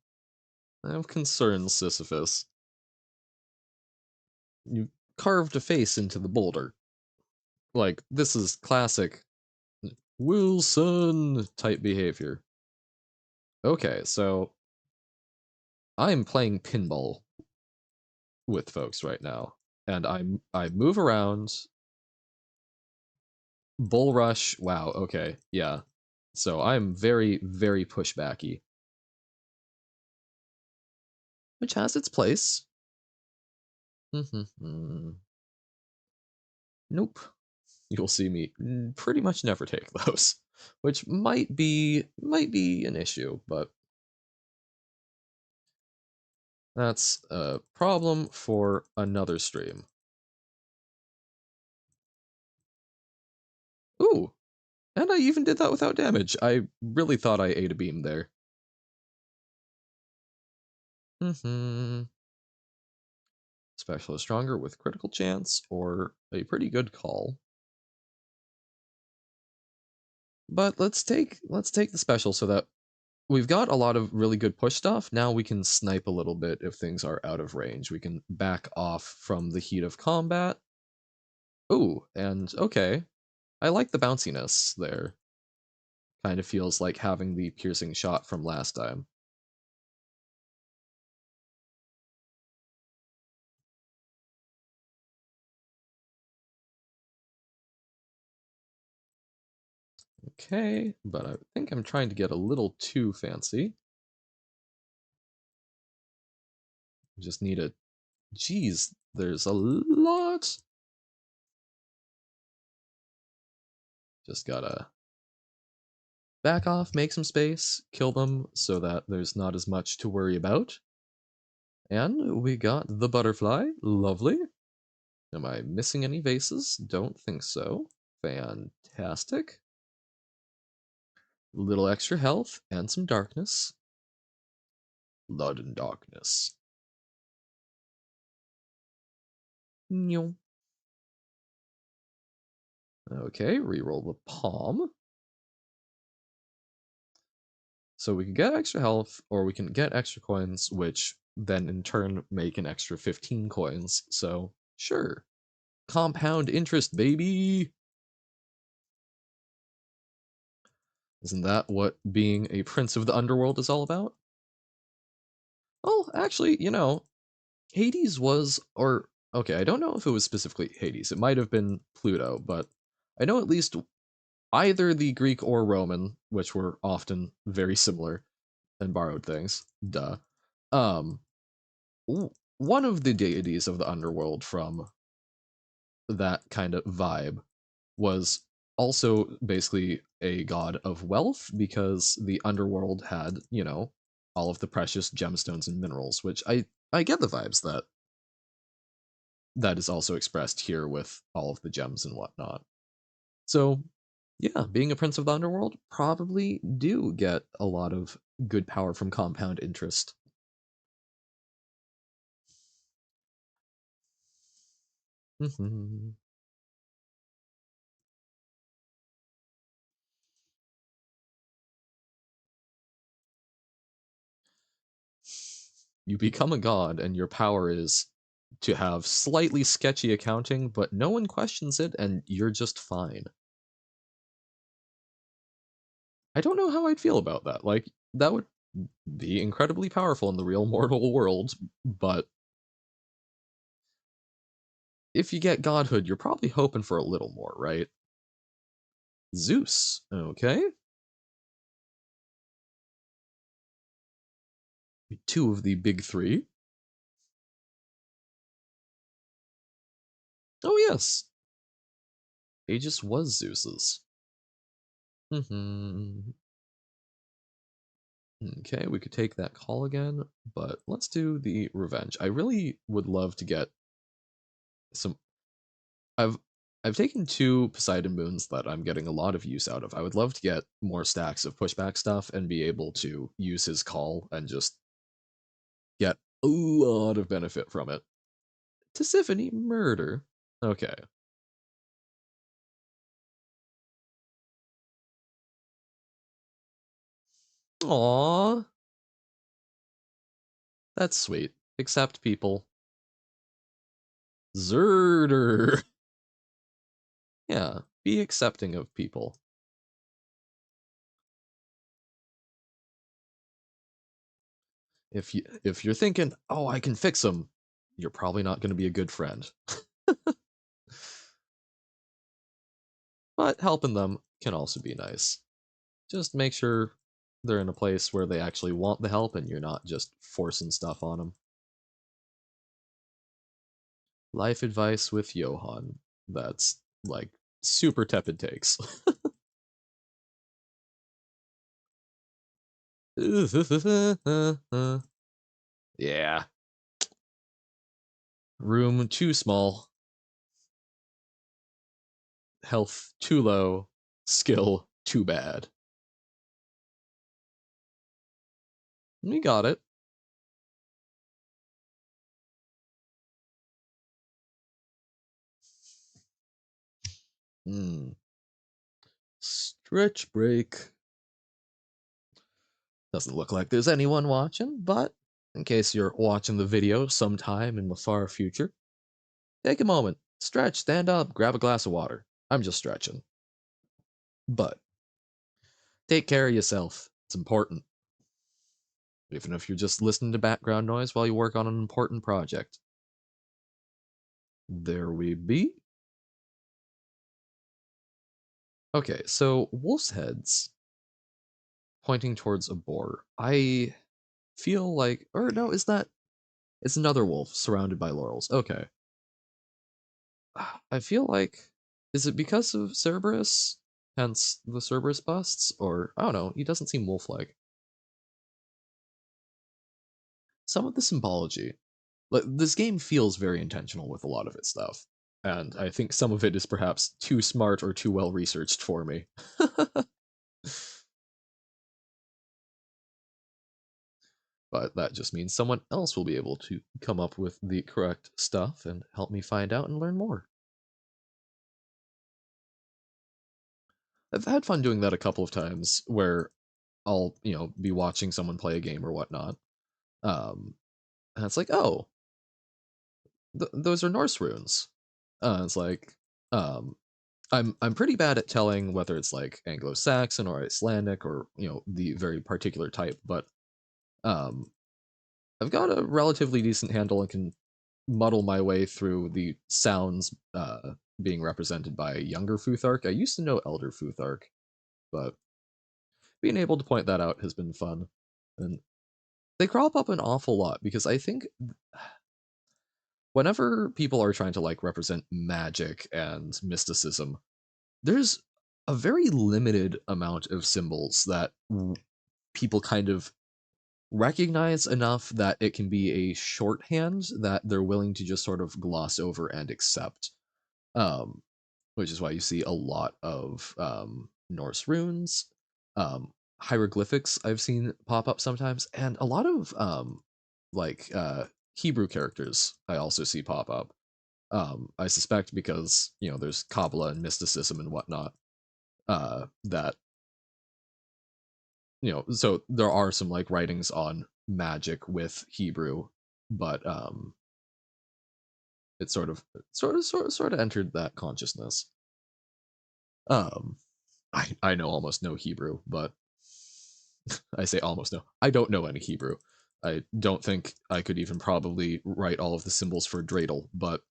I have concerns, Sisyphus. You carved a face into the boulder. Like, this is classic Wilson type behavior. Okay, so I'm playing pinball with folks right now. And I move around. Bull rush. Wow, okay. Yeah. So I'm very, very pushbacky. Which has its place. Nope. You'll see me pretty much never take those. Which might be an issue, but that's a problem for another stream. Ooh, and I even did that without damage. I really thought I ate a beam there. Special is stronger with critical chance or a pretty good call. But let's take the special so that we've got a lot of really good push stuff. Now we can snipe a little bit if things are out of range. We can back off from the heat of combat. Ooh, and okay. I like the bounciness there. Kind of feels like having the piercing shot from last time. Okay, but I think I'm trying to get a little too fancy. Just need a... Geez, there's a lot. Just gotta back off, make some space, kill them so that there's not as much to worry about. And we got the butterfly. Lovely. Am I missing any vases? Don't think so. Fantastic. Little extra health and some darkness. Blood and darkness. Okay, reroll the palm. So we can get extra health, or we can get extra coins, which then in turn make an extra 15 coins. So, sure. Compound interest, baby! Isn't that what being a prince of the underworld is all about? Well, actually, Hades was, or, okay, I don't know if it was specifically Hades. It might have been Pluto, but I know at least either the Greek or Roman, which were often very similar and borrowed things, duh. Um, one of the deities of the underworld from that kind of vibe was also basically a god of wealth because the underworld had, all of the precious gemstones and minerals, which I get the vibes that is also expressed here with all of the gems and whatnot. So, yeah, being a prince of the underworld probably do get a lot of good power from compound interest. You become a god, and your power is to have slightly sketchy accounting, but no one questions it, and you're just fine. I don't know how I'd feel about that. Like, that would be incredibly powerful in the real mortal world, but if you get godhood, you're probably hoping for a little more, right? Zeus. Okay. Two of the big three. Oh, yes. Aegis was Zeus's. Hmm. Okay, we could take that call again, but let's do the revenge. I really would love to get some. I've I've taken two Poseidon moons that I'm getting a lot of use out of. I would love to get more stacks of pushback stuff and be able to use his call and just get a lot of benefit from it. Tisiphone murder. Okay. Aww, that's sweet. Accept people. Zerder. Yeah, be accepting of people. If you're thinking, oh, I can fix them, you're probably not going to be a good friend. But helping them can also be nice. Just make sure they're in a place where they actually want the help and you're not just forcing stuff on them. Life advice with Johann. That's like super tepid takes. Yeah. Room too small. Health too low. Skill too bad. We got it. Hmm. Stretch break. Doesn't look like there's anyone watching, but in case you're watching the video sometime in the far future, take a moment, stretch, stand up, grab a glass of water. I'm just stretching. But take care of yourself. It's important. Even if you're just listening to background noise while you work on an important project. There we be. Okay, so wolf's heads pointing towards a boar. I feel like, or no, is that? It's another wolf surrounded by laurels. Okay. I feel like, is it because of Cerberus? Hence the Cerberus busts? Or, I don't know, he doesn't seem wolf like. Some of the symbology. Like, this game feels very intentional with a lot of its stuff. And I think some of it is perhaps too smart or too well researched for me. But that just means someone else will be able to come up with the correct stuff and help me find out and learn more. I've had fun doing that a couple of times where I'll, be watching someone play a game or whatnot. And it's like, oh, those are Norse runes. It's like, um, I'm pretty bad at telling whether it's like Anglo-Saxon or Icelandic or the very particular type, but um, I've got a relatively decent handle and can muddle my way through the sounds being represented by a younger Futhark. I used to know Elder Futhark, but being able to point that out has been fun. And they crop up an awful lot because I think whenever people are trying to like represent magic and mysticism, there's a very limited amount of symbols that people kind of recognize enough that it can be a shorthand that they're willing to just sort of gloss over and accept. Um, which is why you see a lot of Norse runes, um, hieroglyphics I've seen pop up sometimes, and a lot of like Hebrew characters I also see pop up. I suspect because there's Kabbalah and mysticism and whatnot. That so there are some like writings on magic with Hebrew, but it sort of entered that consciousness. Um, I know almost no Hebrew, but I say almost no. I don't know any Hebrew. I don't think I could even probably write all of the symbols for dreidel, but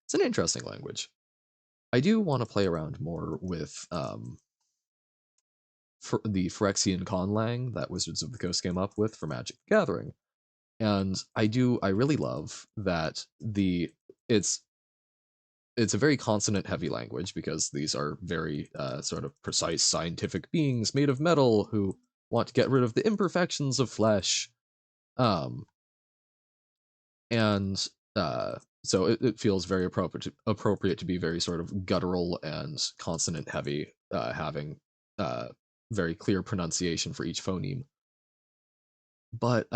it's an interesting language. I do want to play around more with for the Phyrexian conlang that Wizards of the Coast came up with for Magic the Gathering. And I really love that it's it's a very consonant heavy language because these are very sort of precise scientific beings made of metal who want to get rid of the imperfections of flesh. Um, and so it feels very appropriate to be very sort of guttural and consonant heavy, having uh, very clear pronunciation for each phoneme. But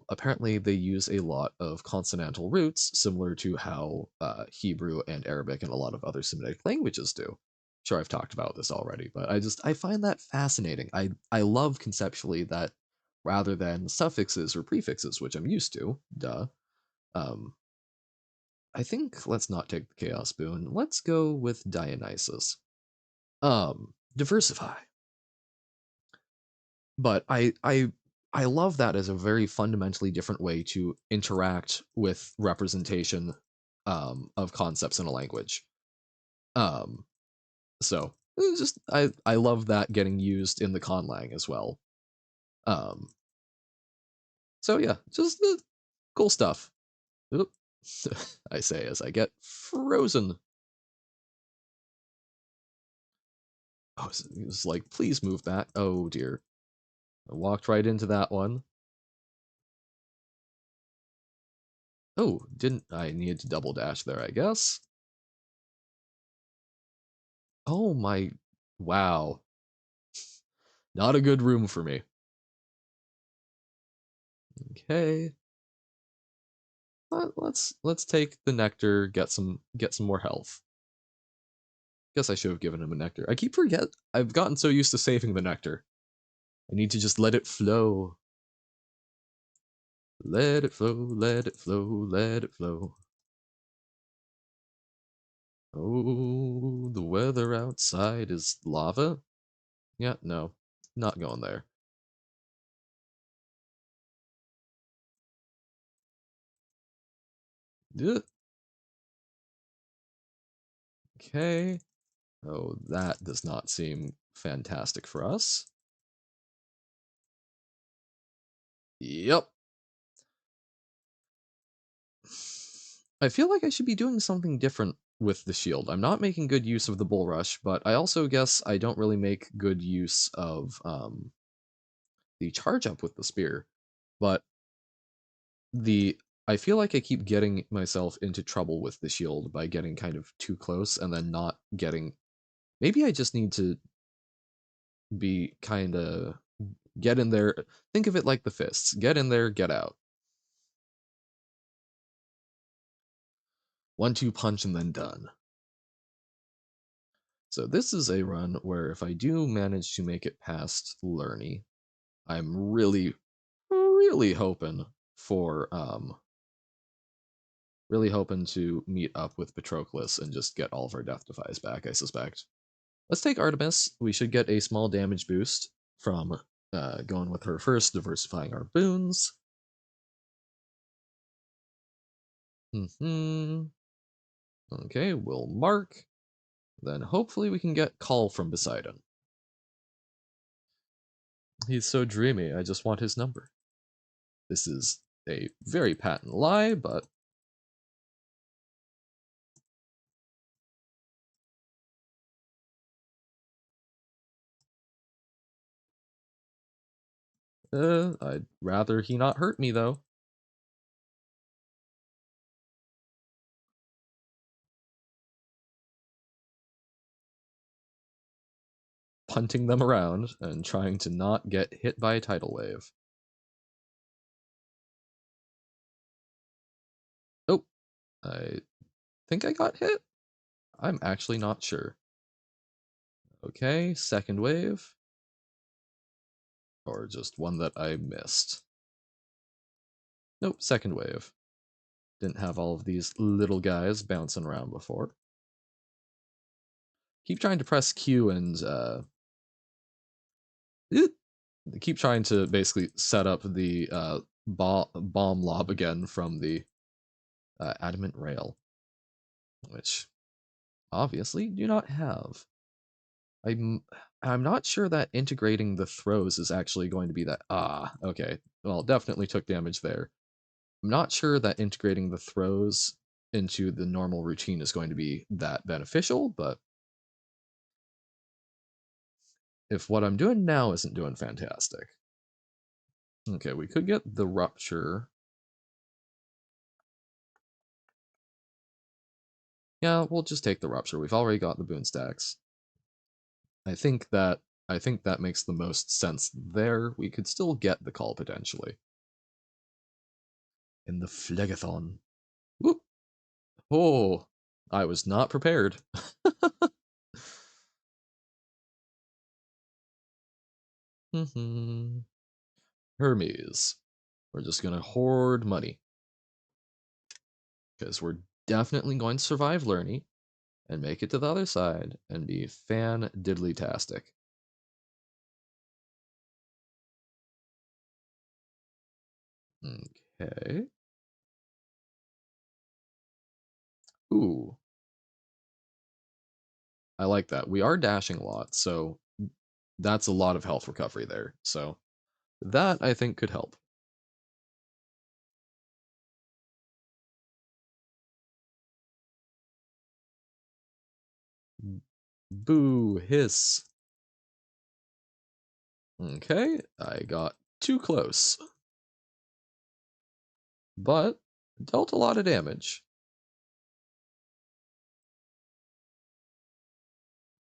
apparently they use a lot of consonantal roots, similar to how Hebrew and Arabic and a lot of other Semitic languages do. Sure, I've talked about this already, but I find that fascinating. I love conceptually that rather than suffixes or prefixes, which I'm used to, duh. Um, I think let's not take the Chaos Boon. Let's go with Dionysus. Diversify. But I love that as a very fundamentally different way to interact with representation of concepts in a language. Um, so it's just I love that getting used in the conlang as well. Um, so yeah, just cool stuff. Oop. I say as I get frozen. Oh, it's like please move back. Oh dear, I walked right into that one. Oh, didn't I need to double dash there? I guess. Oh my, wow. Not a good room for me. Okay. Let's take the nectar, get some more health. Guess I should have given him a nectar. I keep forget I've gotten so used to saving the nectar. I need to just let it flow. Let it flow, let it flow, let it flow. Oh, the weather outside is lava? Yeah, no. Not going there. Ugh. Okay. Oh, that does not seem fantastic for us. Yep. I feel like I should be doing something different with the shield. I'm not making good use of the bull rush, but I also guess I don't really make good use of the charge up with the spear. But the I feel like I keep getting myself into trouble with the shield by getting kind of too close and then not getting. Maybe I just need to be kind of get in there. Think of it like the fists. Get in there, get out. 1-2 punch and then done. So this is a run where if I do manage to make it past Lerny, I'm really hoping for really hoping to meet up with Patroclus and just get all of our death defies back, I suspect. Let's take Artemis. We should get a small damage boost from going with her first, diversifying our boons. Okay, we'll mark. Then hopefully we can get Call from Poseidon. He's so dreamy, I just want his number. This is a very patent lie, but I'd rather he not hurt me, though. Punting them around and trying to not get hit by a tidal wave. Oh, I think I got hit? I'm actually not sure. Okay, second wave. Or just one that I missed. Nope, second wave. Didn't have all of these little guys bouncing around before. Keep trying to press Q and Eh, keep trying to basically set up the bomb lob again from the adamant rail, which obviously do not have. I'm I'm not sure that integrating the throws is actually going to be that. Ah, okay. Well, definitely took damage there. I'm not sure that integrating the throws into the normal routine is going to be that beneficial, but if what I'm doing now isn't doing fantastic. Okay, we could get the rupture. Yeah, we'll just take the rupture. We've already got the boon stacks. I think that I think that makes the most sense there. We could still get the call potentially. In the Phlegathon. Whoop. Oh, I was not prepared. Hermes. We're just gonna hoard money. Because we're definitely going to survive Lerny and make it to the other side and be fan diddly-tastic. Okay. Ooh, I like that. We are dashing a lot, so that's a lot of health recovery there. So that I think could help. Boo, hiss. Okay, I got too close, but dealt a lot of damage.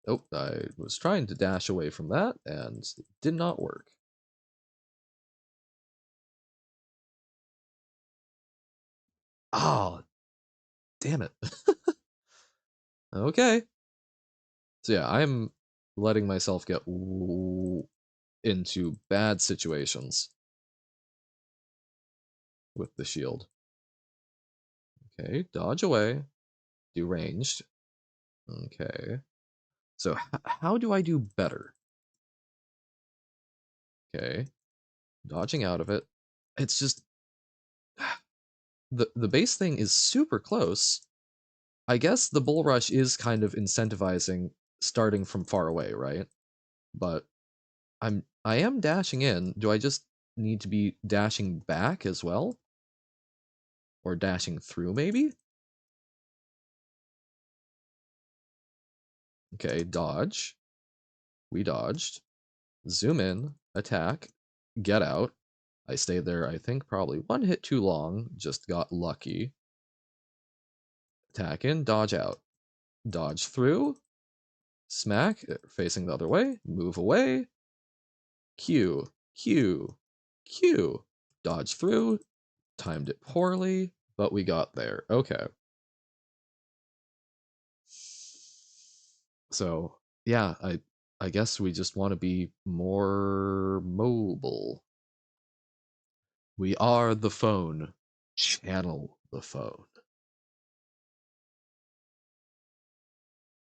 Oh, I was trying to dash away from that, and it did not work. Ah, damn it. Okay. So yeah, I'm letting myself get into bad situations with the shield. Okay, dodge away. Do ranged. Okay. So how do I do better? Okay. Dodging out of it. It's just the base thing is super close. I guess the bull rush is kind of incentivizing starting from far away, right? But I am dashing in. Do I just need to be dashing back as well? Or dashing through maybe? Okay, dodge. We dodged. Zoom in, attack, get out. I stayed there, I think, probably one hit too long. Just got lucky. Attack in, dodge out. Dodge through, smack, facing the other way, move away. Q, Q, Q. Dodge through, timed it poorly, but we got there. Okay. So, yeah, I guess we just want to be more mobile. We are the phone. Channel the phone.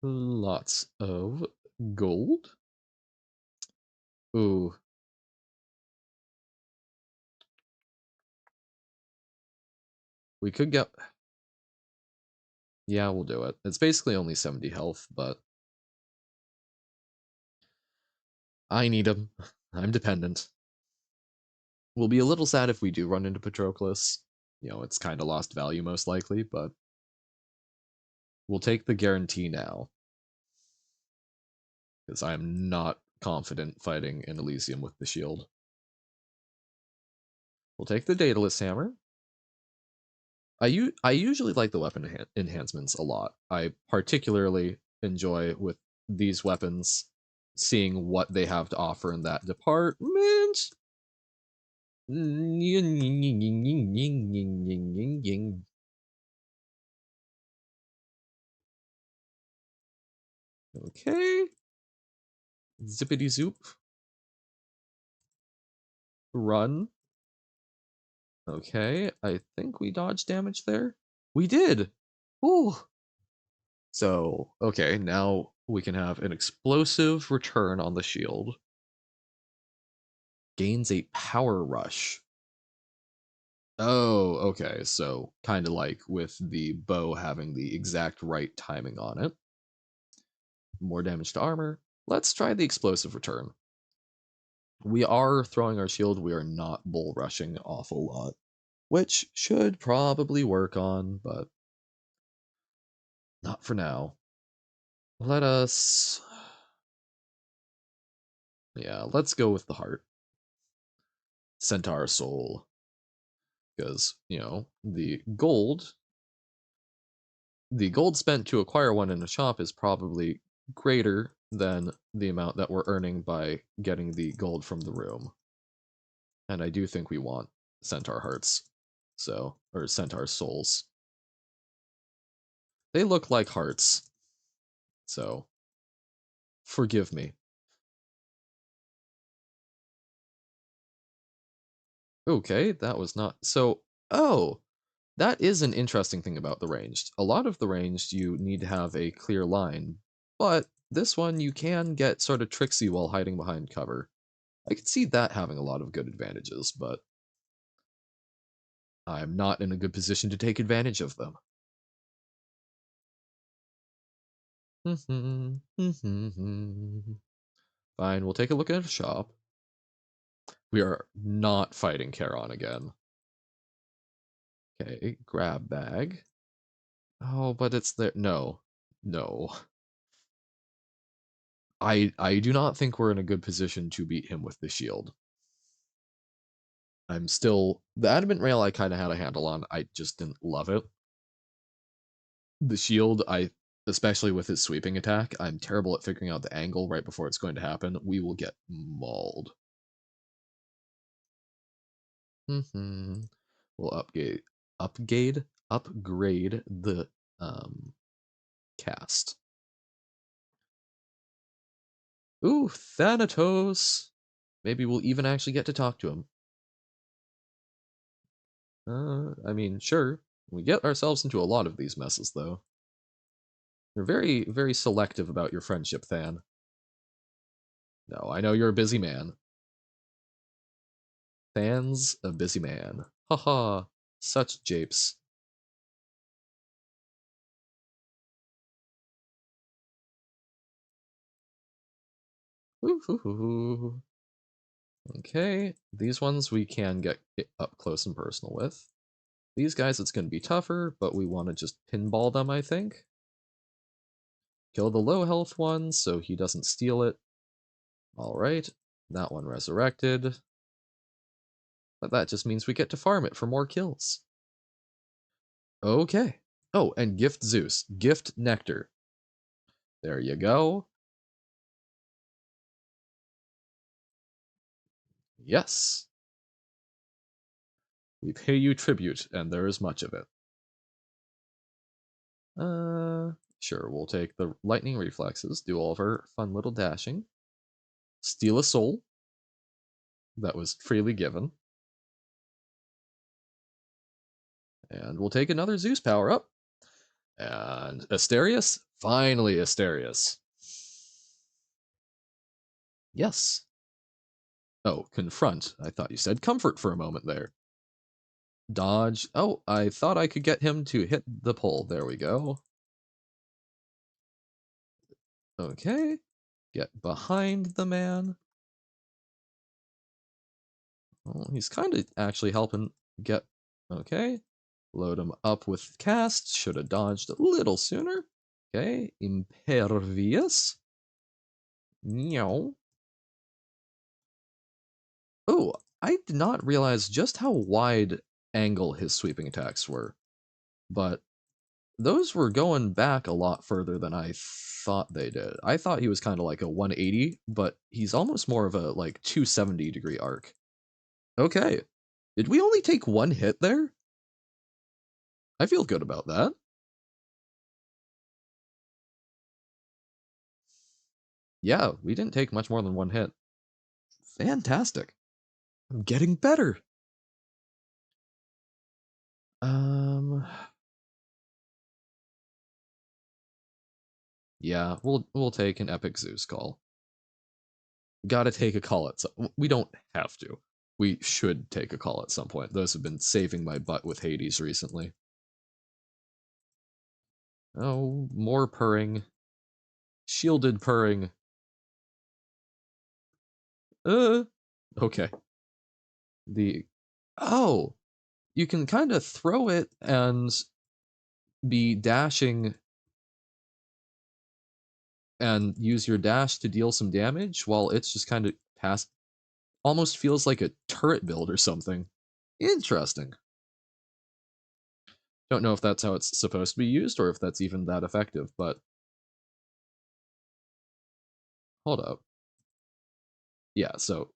Lots of gold. Ooh, we could get. Yeah, we'll do it. It's basically only 70 health, but I need him. I'm dependent. We'll be a little sad if we do run into Patroclus. You know, it's kind of lost value most likely, but we'll take the guarantee now. Because I'm not confident fighting in Elysium with the shield. We'll take the Daedalus Hammer. I usually like the weapon enhancements a lot. I particularly enjoy with these weapons seeing what they have to offer in that department. Okay. Zippity zoop. Run. Okay. I think we dodged damage there. We did. Ooh. So, okay, now we can have an explosive return on the shield. Gains a power rush. Oh, okay. So kind of like with the bow having the exact right timing on it. More damage to armor. Let's try the explosive return. We are throwing our shield. We are not bull rushing awful lot, which should probably work on, but not for now. Let us. Yeah, let's go with the heart. Centaur soul. Because, the gold spent to acquire one in a shop is probably greater than the amount that we're earning by getting the gold from the room. And I do think we want centaur hearts. So, or centaur souls. They look like hearts. So, forgive me. Okay, that was not. So, oh, that is an interesting thing about the ranged. A lot of the ranged, you need to have a clear line, but this one you can get sort of tricksy while hiding behind cover. I could see that having a lot of good advantages, but I'm not in a good position to take advantage of them. Fine, we'll take a look at a shop. We are not fighting Charon again. Okay, grab bag. Oh, but it's there. No. No. I do not think we're in a good position to beat him with the shield. I'm still the adamant rail I kind of had a handle on. I just didn't love it. The shield, I especially with his sweeping attack, I'm terrible at figuring out the angle right before it's going to happen. We will get mauled. We'll upgrade the cast. Ooh, Thanatos. Maybe we'll even actually get to talk to him. I mean, sure. We get ourselves into a lot of these messes, though. You're very, very selective about your friendship, Than. No, I know you're a busy man. Than's a busy man. Haha, such japes. Ooh. Okay, these ones we can get up close and personal with. These guys, it's going to be tougher, but we want to just pinball them, I think. Kill the low health one so he doesn't steal it. Alright, that one resurrected. But that just means we get to farm it for more kills. Okay. Oh, and gift Zeus. Gift Nectar. There you go. Yes. We pay you tribute, and there is much of it. Sure, we'll take the lightning reflexes, do all of our fun little dashing. Steal a soul. That was freely given. And we'll take another Zeus power up. And Asterius? Finally, Asterius. Yes. Oh, confront. I thought you said comfort for a moment there. Dodge. Oh, I thought I could get him to hit the pole. There we go. Okay. Get behind the man. Oh, he's kind of actually helping get... Okay. Load him up with cast. Should have dodged a little sooner. Okay. Impervious. Meow. Oh, I did not realize just how wide angle his sweeping attacks were. But those were going back a lot further than I thought they did. I thought he was kind of like a 180, but he's almost more of a like 270-degree arc. Okay. Did we only take one hit there? I feel good about that. Yeah, we didn't take much more than one hit. Fantastic. I'm getting better. Um yeah, we'll take an epic Zeus call. Gotta take a call at some. We don't have to. We should take a call at some point. Those have been saving my butt with Hades recently. Oh, more purring. Shielded purring. Uh, okay. The oh, you can kind of throw it and be dashing and use your dash to deal some damage while it's just kind of past. Almost feels like a turret build or something. Interesting. Don't know if that's how it's supposed to be used or if that's even that effective, but hold up. Yeah, so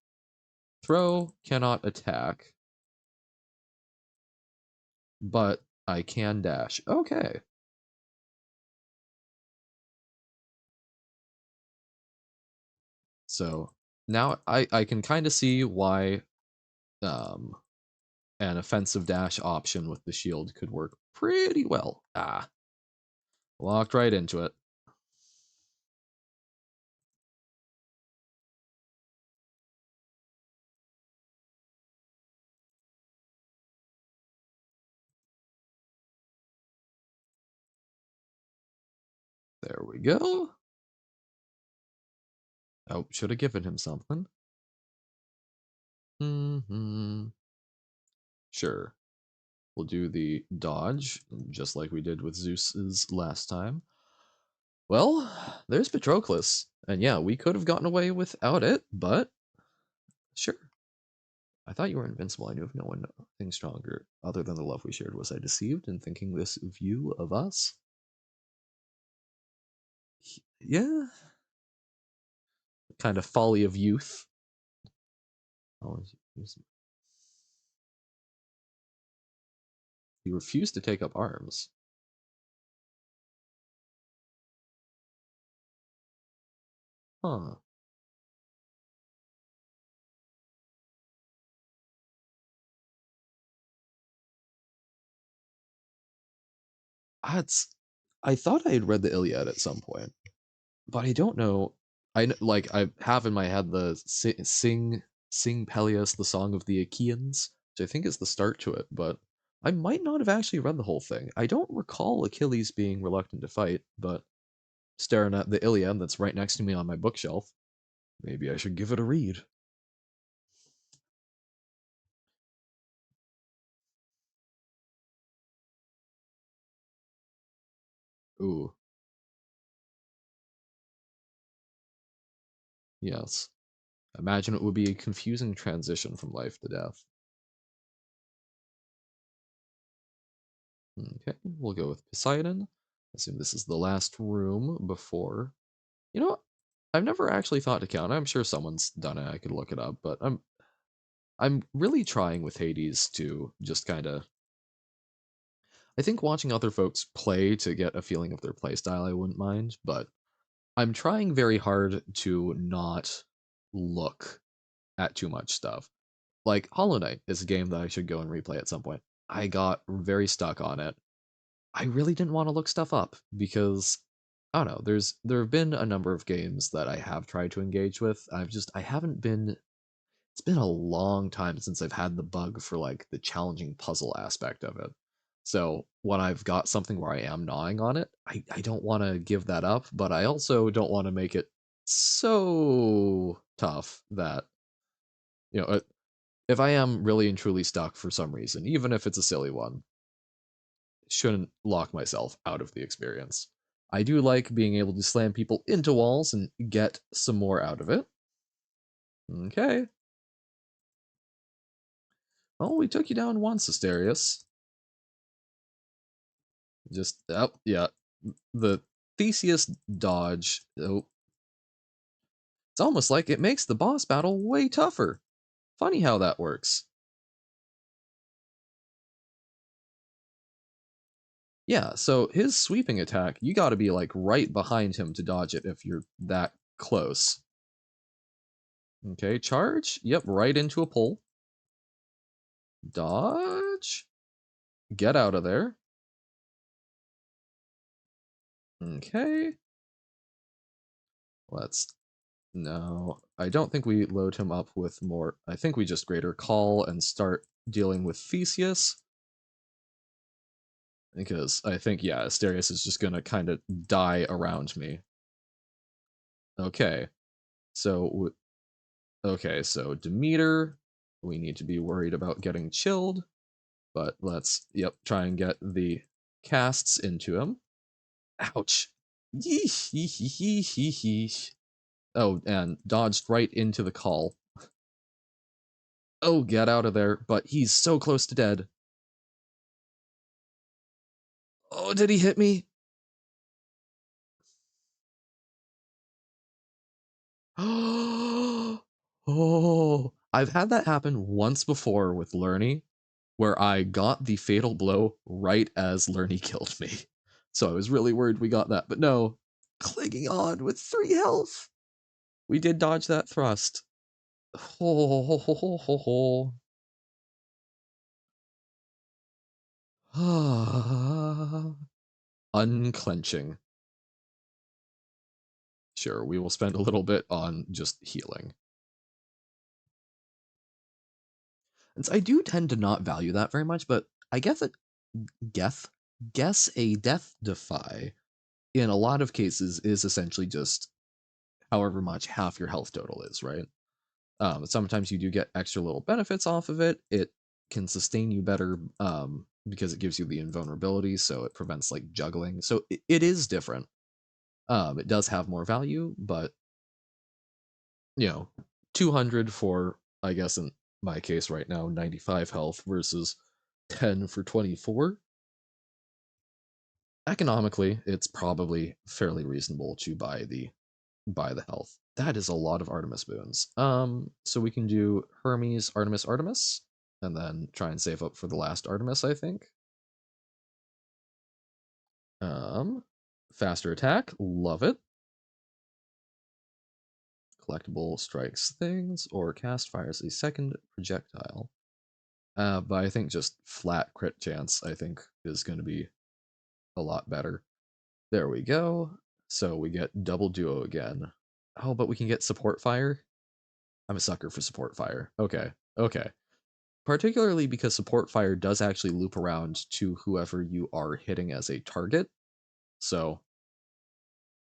throw cannot attack, but I can dash. Okay. So now I can kind of see why um, an offensive dash option with the shield could work pretty well. Ah, walked right into it. There we go. Oh, should have given him something. Hmm. Sure. We'll do the dodge, just like we did with Zeus's last time. Well, there's Patroclus. And yeah, we could have gotten away without it, but sure. I thought you were invincible. I knew of no one thing stronger other than the love we shared. Was I deceived in thinking this view of us? Yeah. Kind of folly of youth. Oh, he refused to take up arms. Huh. That's. I thought I had read the Iliad at some point, but I don't know. Like I have in my head the sing Peleus, the song of the Achaeans, which I think is the start to it, but I might not have actually read the whole thing. I don't recall Achilles being reluctant to fight, but staring at the Iliad that's right next to me on my bookshelf, maybe I should give it a read. Ooh, yes. Imagine it would be a confusing transition from life to death. Okay, we'll go with Poseidon. Assume this is the last room before. You know what? I've never actually thought to count. I'm sure someone's done it. I could look it up, but I'm really trying with Hades to just kind of. I think watching other folks play to get a feeling of their playstyle, I wouldn't mind, but I'm trying very hard to not look at too much stuff. Like Hollow Knight is a game that I should go and replay at some point. I got very stuck on it. I really didn't want to look stuff up because I don't know. There have been a number of games that I have tried to engage with. I haven't been. It's been a long time since I've had the bug for like the challenging puzzle aspect of it. So when I've got something where I am gnawing on it, I don't want to give that up, but I also don't want to make it so tough that you know if I am really and truly stuck for some reason, even if it's a silly one, shouldn't lock myself out of the experience. I do like being able to slam people into walls and get some more out of it. Okay. Well, we took you down once, Asterius. Just, oh, yeah. The Theseus dodge. Oh, it's almost like it makes the boss battle way tougher. Funny how that works. Yeah, so his sweeping attack, you gotta be like right behind him to dodge it if you're that close. Okay, charge. Yep, right into a pole. Dodge. Get out of there. Okay. Let's No, I don't think we load him up with more. I think we just Greater Call and start dealing with Theseus. Because I think, yeah, Asterius is just gonna kind of die around me. Okay, so okay, so Demeter, we need to be worried about getting chilled, but let's, yep, try and get the casts into him. Ouch. Yeesh, yeesh, yeesh, yeesh, yeesh. Oh, and dodged right into the call. Oh, get out of there, but he's so close to dead. Oh, did he hit me? Oh, I've had that happen once before with Lerny, where I got the fatal blow right as Lerny killed me. So I was really worried we got that, but no. Clinging on with 3 health. We did dodge that thrust. Ho ho ho ho ho ho. Unclenching. Sure, we will spend a little bit on just healing. And so I do tend to not value that very much, but I guess it guess guess a death defy in a lot of cases is essentially just however much half your health total is, right? Sometimes you do get extra little benefits off of it. It can sustain you better because it gives you the invulnerability, so it prevents like juggling. So it is different. It does have more value, but you know, 200 for, I guess in my case right now, 95 health versus 10 for 24. Economically, it's probably fairly reasonable to buy the health. That is a lot of Artemis boons. So we can do Hermes, Artemis, Artemis, and then try and save up for the last Artemis, I think. Um, Faster attack, love it. Collectible strikes things, or cast fires a second projectile. But I think just flat crit chance, I think, is going to be a lot better. There we go. So we get double duo again. Oh, but we can get support fire? I'm a sucker for support fire. Okay, okay. Particularly because support fire does actually loop around to whoever you are hitting as a target. So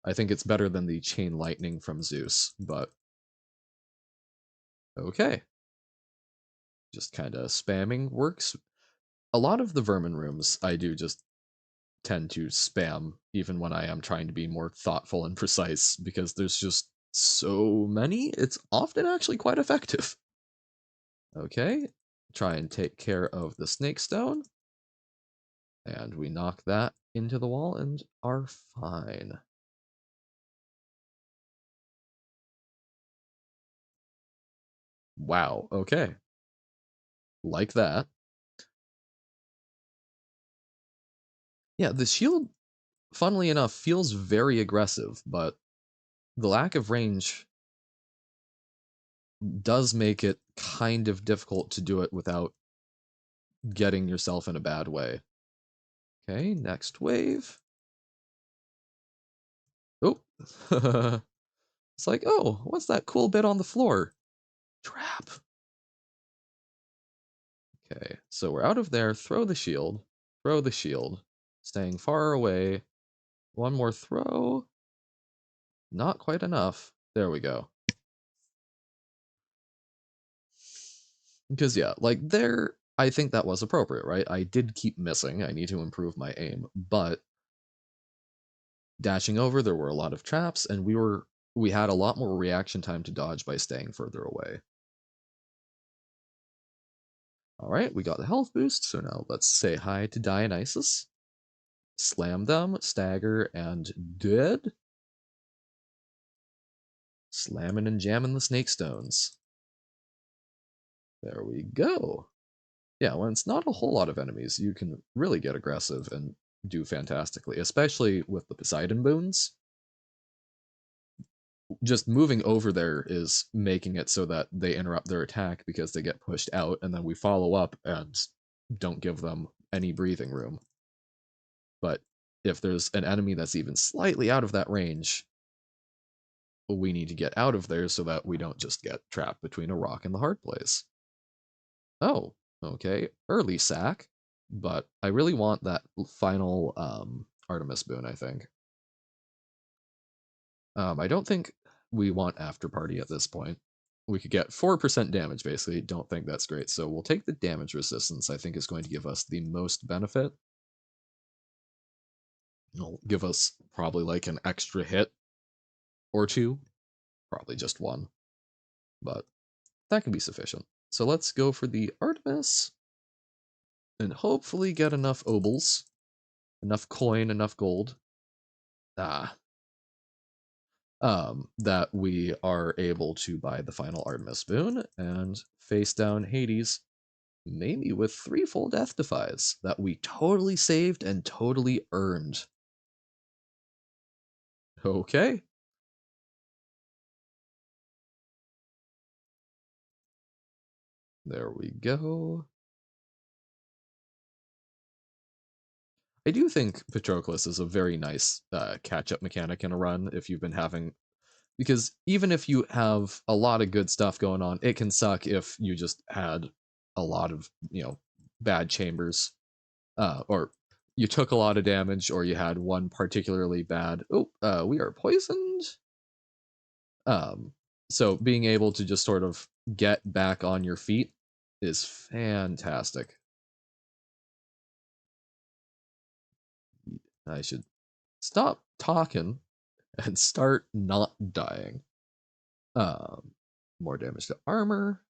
I think it's better than the chain lightning from Zeus, but okay. Just kind of spamming works. A lot of the vermin rooms I do just tend to spam even when I am trying to be more thoughtful and precise because there's just so many. It's often actually quite effective. Okay, try and take care of the snake stone. And we knock that into the wall and are fine. Wow, okay. Like that. Yeah, the shield, funnily enough, feels very aggressive, but the lack of range does make it kind of difficult to do it without getting yourself in a bad way. Okay, next wave. Oh. It's like, oh, what's that cool bit on the floor? Trap. Okay, so we're out of there. Throw the shield. Throw the shield. Staying far away. One more throw. Not quite enough. There we go. Because, yeah, like, there, I think that was appropriate, right? I did keep missing. I need to improve my aim. But dashing over, there were a lot of traps, and we had a lot more reaction time to dodge by staying further away. All right, we got the health boost, so now let's say hi to Dionysus. Slam them, stagger, and dead. Slamming and jamming the snake stones. There we go. Yeah, when it's not a whole lot of enemies, you can really get aggressive and do fantastically, especially with the Poseidon boons. Just moving over there is making it so that they interrupt their attack because they get pushed out, and then we follow up and don't give them any breathing room. But if there's an enemy that's even slightly out of that range, we need to get out of there so that we don't just get trapped between a rock and the hard place. Oh, okay. Early sack, but I really want that final Artemis boon, I think. I don't think we want after party at this point. We could get 4% damage, basically. Don't think that's great. So we'll take the damage resistance, I think is going to give us the most benefit. It'll give us probably like an extra hit or two. Probably just one. But that can be sufficient. So let's go for the Artemis and hopefully get enough obols, enough coin, enough gold. Ah, that we are able to buy the final Artemis boon and face down Hades, maybe with 3 full death defies that we totally saved and totally earned. Okay. There we go. I do think Patroclus is a very nice catch-up mechanic in a run if you've been having, because even if you have a lot of good stuff going on, it can suck if you just had a lot of, bad chambers, or you took a lot of damage, or you had one particularly bad. Oh, we are poisoned. Um, so being able to just sort of get back on your feet is fantastic. I should stop talking and start not dying. Um, More damage to armor.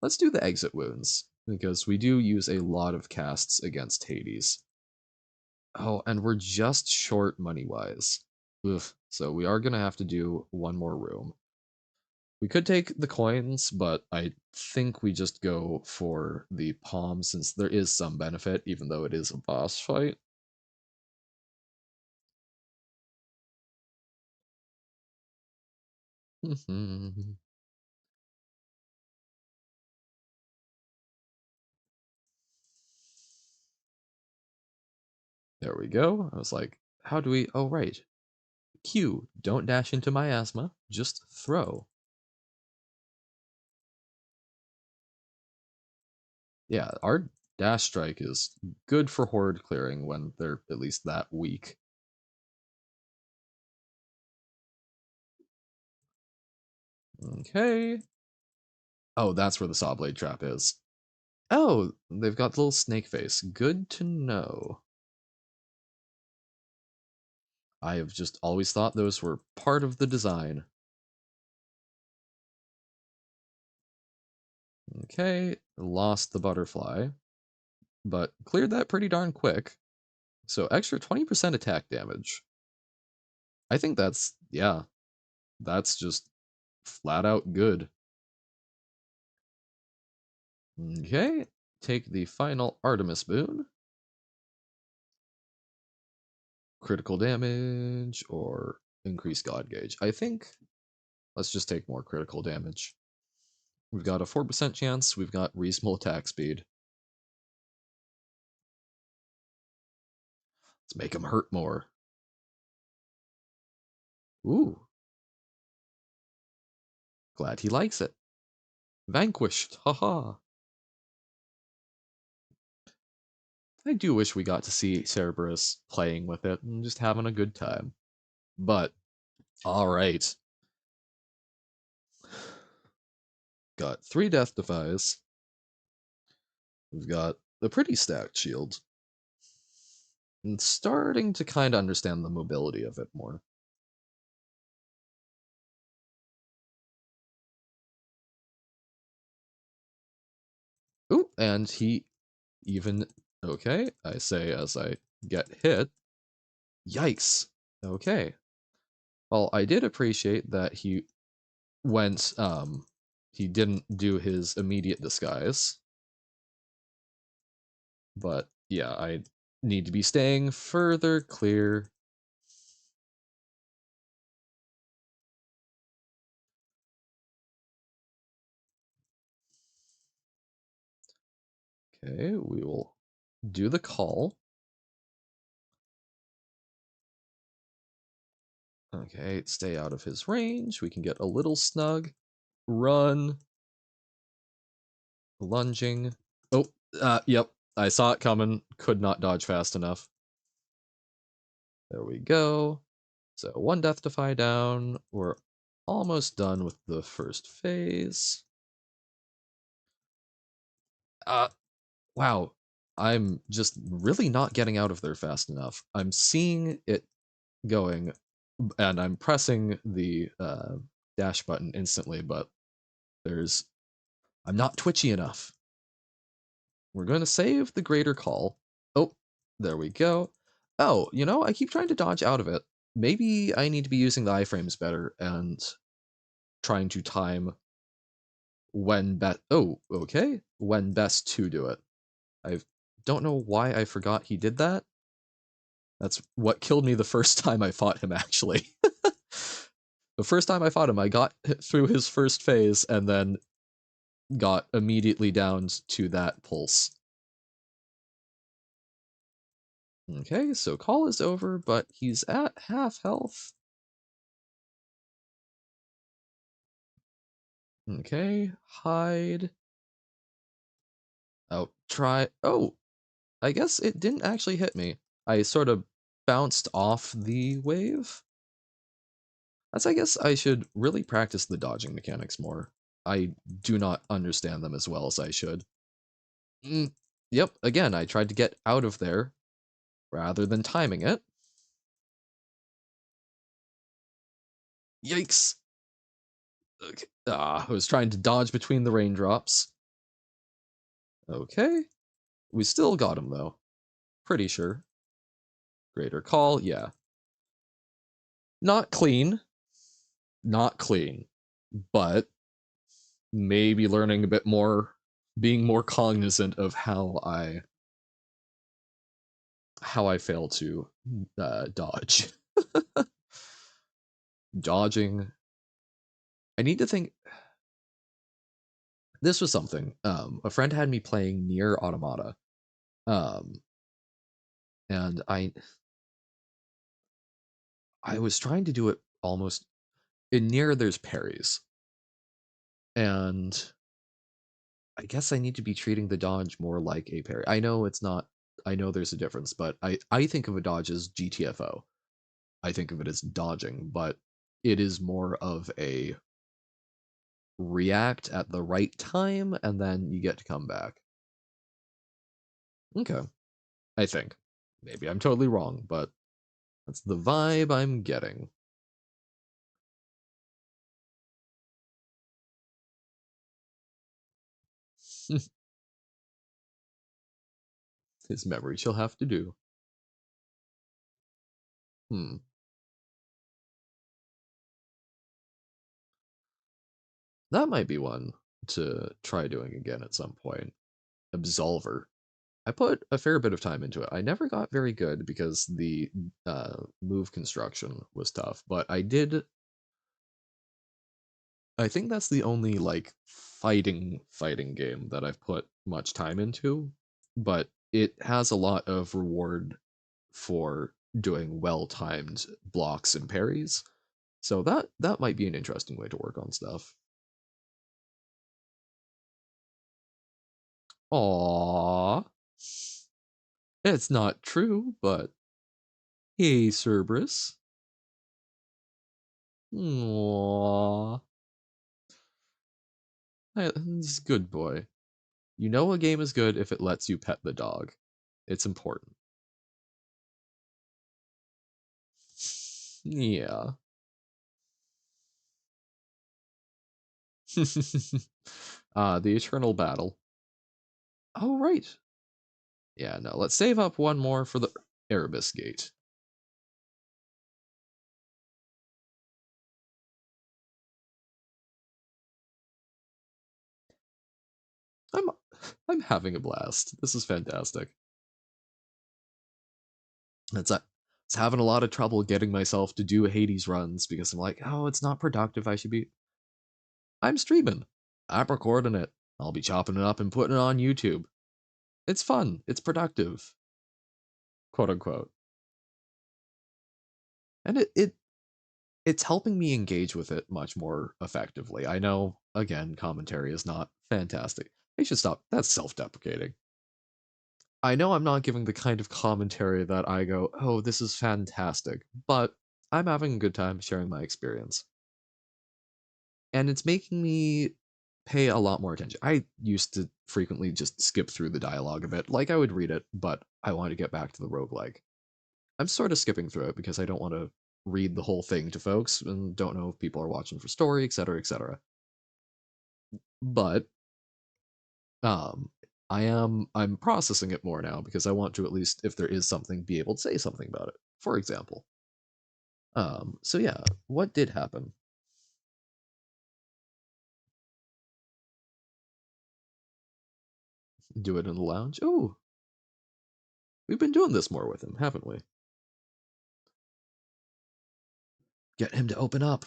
Let's do the exit wounds, because we do use a lot of casts against Hades. Oh, and we're just short money-wise. So we are going to have to do one more room. We could take the coins, but I think we just go for the palm since there is some benefit, even though it is a boss fight. There we go. I was like, how do we... Oh, right. Q, don't dash into miasma, just throw. Yeah, our dash strike is good for horde clearing when they're at least that weak. Okay. Oh, that's where the saw blade trap is. Oh, they've got the little snake face. Good to know. I have just always thought those were part of the design. Okay, lost the butterfly, but cleared that pretty darn quick. So extra 20% attack damage. I think that's, yeah, that's just flat out good. Okay, take the final Artemis boon. Critical damage or increase God gauge. I think let's just take more critical damage. We've got a 4% chance. We've got reasonable attack speed. Let's make him hurt more. Ooh. Glad he likes it. Vanquished. Haha. I do wish we got to see Cerberus playing with it and just having a good time. But, alright. Got 3 death defies. We've got a pretty stacked shield. And starting to kind of understand the mobility of it more. Ooh, and he even... Okay, I say as I get hit. Yikes. Okay. Well, I did appreciate that he didn't do his immediate disguise. But yeah, I need to be staying further clear. Okay, we will do the call. Okay, stay out of his range. We can get a little snug. Run. Lunging. Oh, yep. I saw it coming. Could not dodge fast enough. There we go. So 1 Death Defy down. We're almost done with the first phase. Uh, wow. I'm just really not getting out of there fast enough. I'm seeing it going, and I'm pressing the dash button instantly, but there's I'm not twitchy enough. We're going to save the greater call. Oh, there we go. Oh, I keep trying to dodge out of it. Maybe I need to be using the iframes better and trying to time when best. Oh, okay. When best to do it. I don't know why I forgot he did that. That's what killed me the first time I fought him, actually. The first time I fought him, I got through his first phase and then got immediately down to that pulse. Okay, so call is over, but he's at half health. Okay, hide. Oh, try. Oh, I guess it didn't actually hit me. I sort of bounced off the wave. I guess I should really practice the dodging mechanics more. I do not understand them as well as I should. Yep, again, I tried to get out of there rather than timing it. Yikes! Okay. I was trying to dodge between the raindrops. Okay. We still got him, though. Pretty sure. Greater call, yeah. Not clean. Not clean. But maybe learning a bit more, being more cognizant of how I fail to dodge. Dodging. I need to think. This was something. A friend had me playing Near Automata, um, and I was trying to do it almost in Near. There's parries, and I guess I need to be treating the dodge more like a parry. I know it's not. I know there's a difference, but I think of a dodge as GTFO. I think of it as dodging, but it is more of a react at the right time and then you get to come back. Okay, I think. Maybe I'm totally wrong, but that's the vibe I'm getting. His memory she'll have to do. Hmm. That might be one to try doing again at some point. Absolver. I put a fair bit of time into it. I never got very good because the move construction was tough, but I think that's the only like fighting game that I've put much time into, but it has a lot of reward for doing well-timed blocks and parries. So that might be an interesting way to work on stuff. Aww. It's not true, but hey, Cerberus. Aww. This good boy. You know a game is good if it lets you pet the dog. It's important. Yeah. The Eternal Battle. Oh, right. Yeah, no, let's save up one more for the Erebus Gate. I'm I'm having a blast. This is fantastic. It's having a lot of trouble getting myself to do Hades runs because I'm like, oh, it's not productive. I'm streaming. I'm recording it. I'll be chopping it up and putting it on YouTube. It's fun. It's productive, quote unquote. And it it's helping me engage with it much more effectively. I know, again, commentary is not fantastic. They should stop. That's self-deprecating. I know I'm not giving the kind of commentary that I go, "Oh, this is fantastic," but I'm having a good time sharing my experience. And it's making me pay a lot more attention. I used to frequently just skip through the dialogue a bit, like I would read it, but I want to get back to the roguelike. I'm sort of skipping through it because I don't want to read the whole thing to folks and don't know if people are watching for story, etc., etc. But um I'm processing it more now because I want to, at least if there is something, be able to say something about it. For example. So yeah, what did happen? Do it in the lounge? Oh, we've been doing this more with him, haven't we? Get him to open up.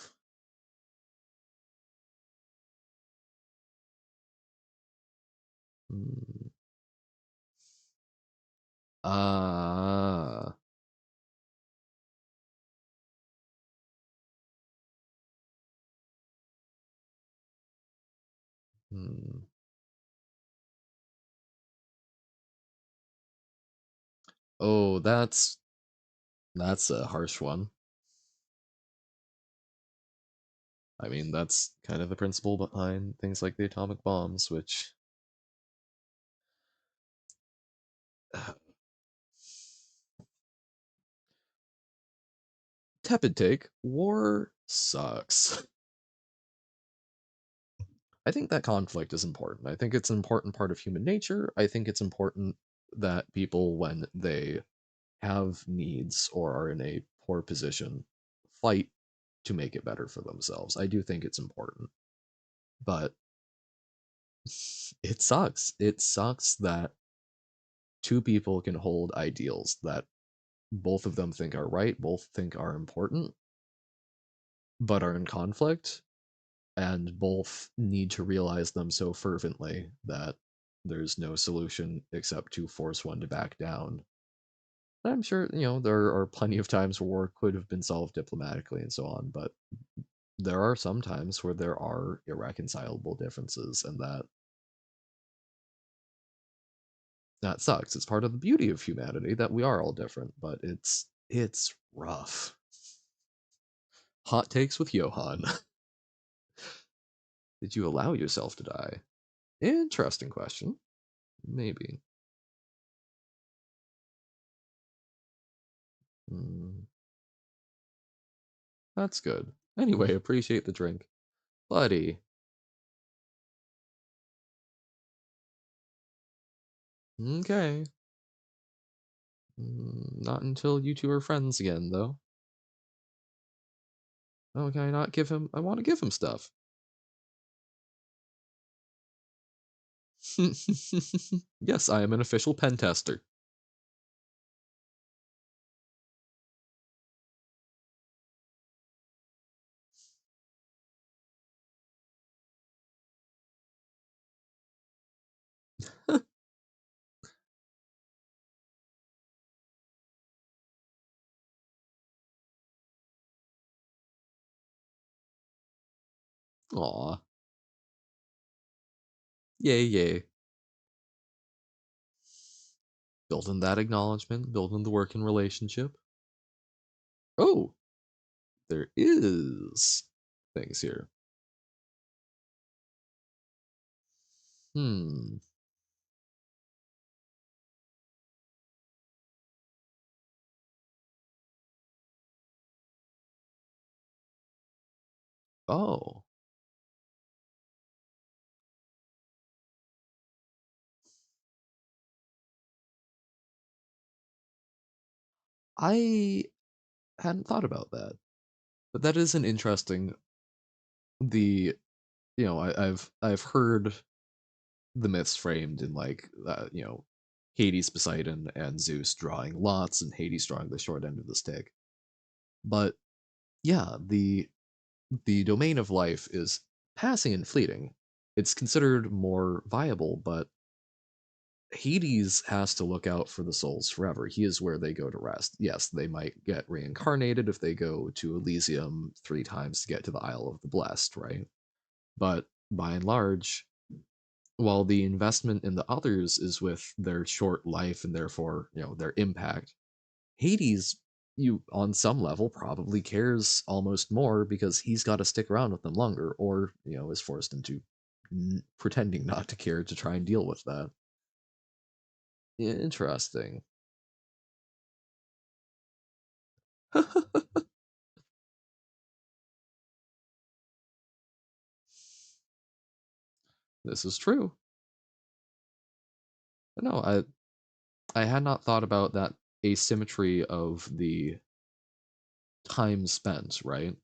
Hmm. Ah. Hmm. Oh, that's a harsh one. I mean, that's kind of the principle behind things like the atomic bombs, which tepid take. War sucks. I think that conflict is important. I think it's an important part of human nature. I think it's important that people, when they have needs or are in a poor position, fight to make it better for themselves. I do think it's important. But it sucks. It sucks that two people can hold ideals that both of them think are right, both think are important, but are in conflict, and both need to realize them so fervently that there's no solution except to force one to back down. I'm sure, there are plenty of times where war could have been solved diplomatically and so on, but there are some times where there are irreconcilable differences, and that sucks. It's part of the beauty of humanity that we are all different, but it's rough. Hot takes with Johan. Did you allow yourself to die? Interesting question. Maybe. Mm, that's good. Anyway, appreciate the drink. Buddy. Okay. Not until you two are friends again, though. Oh, can I not give him? I want to give him stuff. Yes, I am an official pen tester. Aw. Yay, yay. Building that acknowledgement, building the working relationship. Oh, there is things here. Hmm. Oh. I hadn't thought about that. But that is an interesting the I've heard the myths framed in like Hades, Poseidon, and Zeus drawing lots, and Hades drawing the short end of the stick. But yeah, the domain of life is passing and fleeting. It's considered more viable, but Hades has to look out for the souls forever. He is where they go to rest. Yes, they might get reincarnated if they go to Elysium 3 times to get to the Isle of the Blessed, right? But by and large, while the investment in the others is with their short life and therefore, their impact, Hades, you on some level probably cares almost more because he's got to stick around with them longer, or is forced into pretending not to care to try and deal with that. Interesting. This is true. No, I had not thought about that asymmetry of the time spent, right?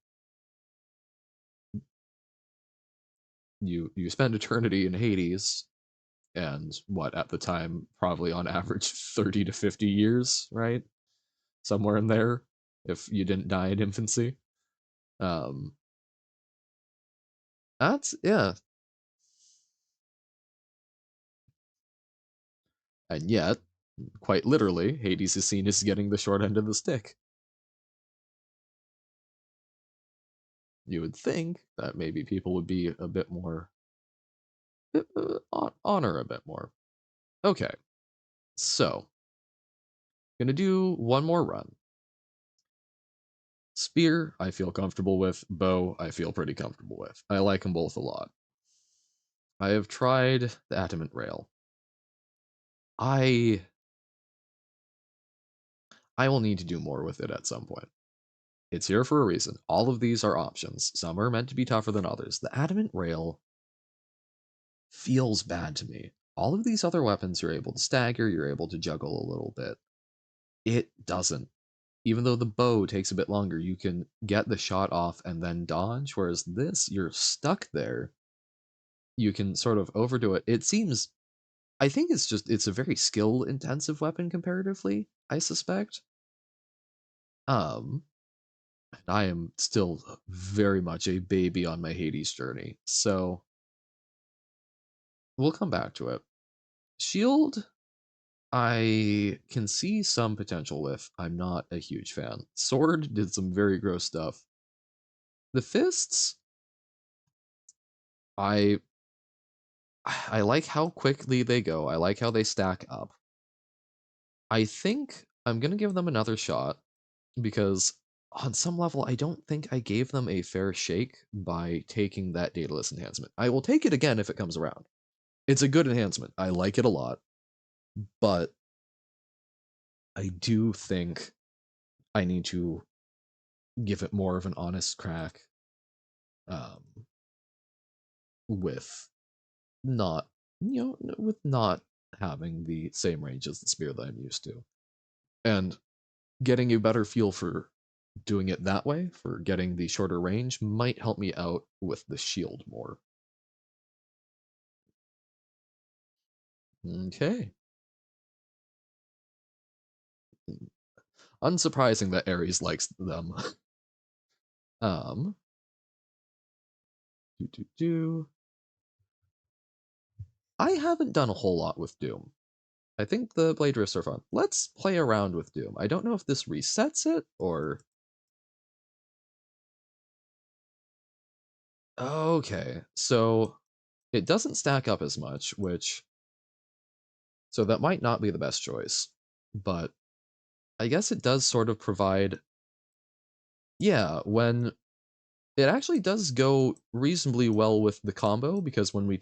You spend eternity in Hades, and what at the time probably on average 30 to 50 years, right? Somewhere in there, if you didn't die in infancy. Um, that's yeah, and yet, quite literally, Hades is seen as getting the short end of the stick. You would think that maybe people would be a bit more honor a bit more. Okay, so gonna do one more run. Spear, I feel comfortable with. Bow, I feel pretty comfortable with. I like them both a lot. I have tried the Adamant Rail. I I will need to do more with it at some point. It's here for a reason. All of these are options. Some are meant to be tougher than others. The Adamant Rail feels bad to me. All of these other weapons you're able to stagger, you're able to juggle a little bit. It doesn't. Even though the bow takes a bit longer, you can get the shot off and then dodge, whereas this, you're stuck there. You can sort of overdo it. It seems, I think it's a very skill intensive weapon comparatively, I suspect. Um, I am still very much a baby on my Hades journey, so we'll come back to it. Shield, I can see some potential with. I'm not a huge fan. Sword did some very gross stuff. The fists, I I like how quickly they go. I like how they stack up. I think I'm gonna give them another shot because on some level, I don't think I gave them a fair shake by taking that dataless enhancement. I will take it again if it comes around. It's a good enhancement. I like it a lot, but I do think I need to give it more of an honest crack um, with not, with not having the same range as the spear that I'm used to, and getting a better feel for doing it that way, for getting the shorter range, might help me out with the shield more. Okay. Unsurprising that Ares likes them. um, do, do, do. I haven't done a whole lot with Doom. I think the blade drifts are fun. Let's play around with Doom. I don't know if this resets it or. Okay, so it doesn't stack up as much, which. So that might not be the best choice. But I guess it does sort of provide. Yeah, when. It actually does go reasonably well with the combo because when we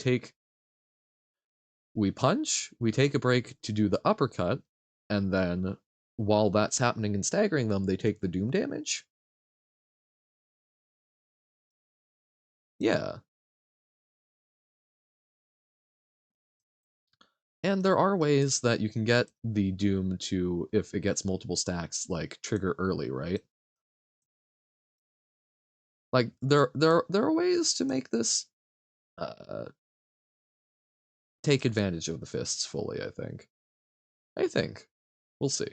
punch, we take a break to do the uppercut, and then while that's happening and staggering them, they take the doom damage. Yeah. And there are ways that you can get the doom to, if it gets multiple stacks, like trigger early, right? Like there are ways to make this uh take advantage of the fists fully, I think. I think. We'll see.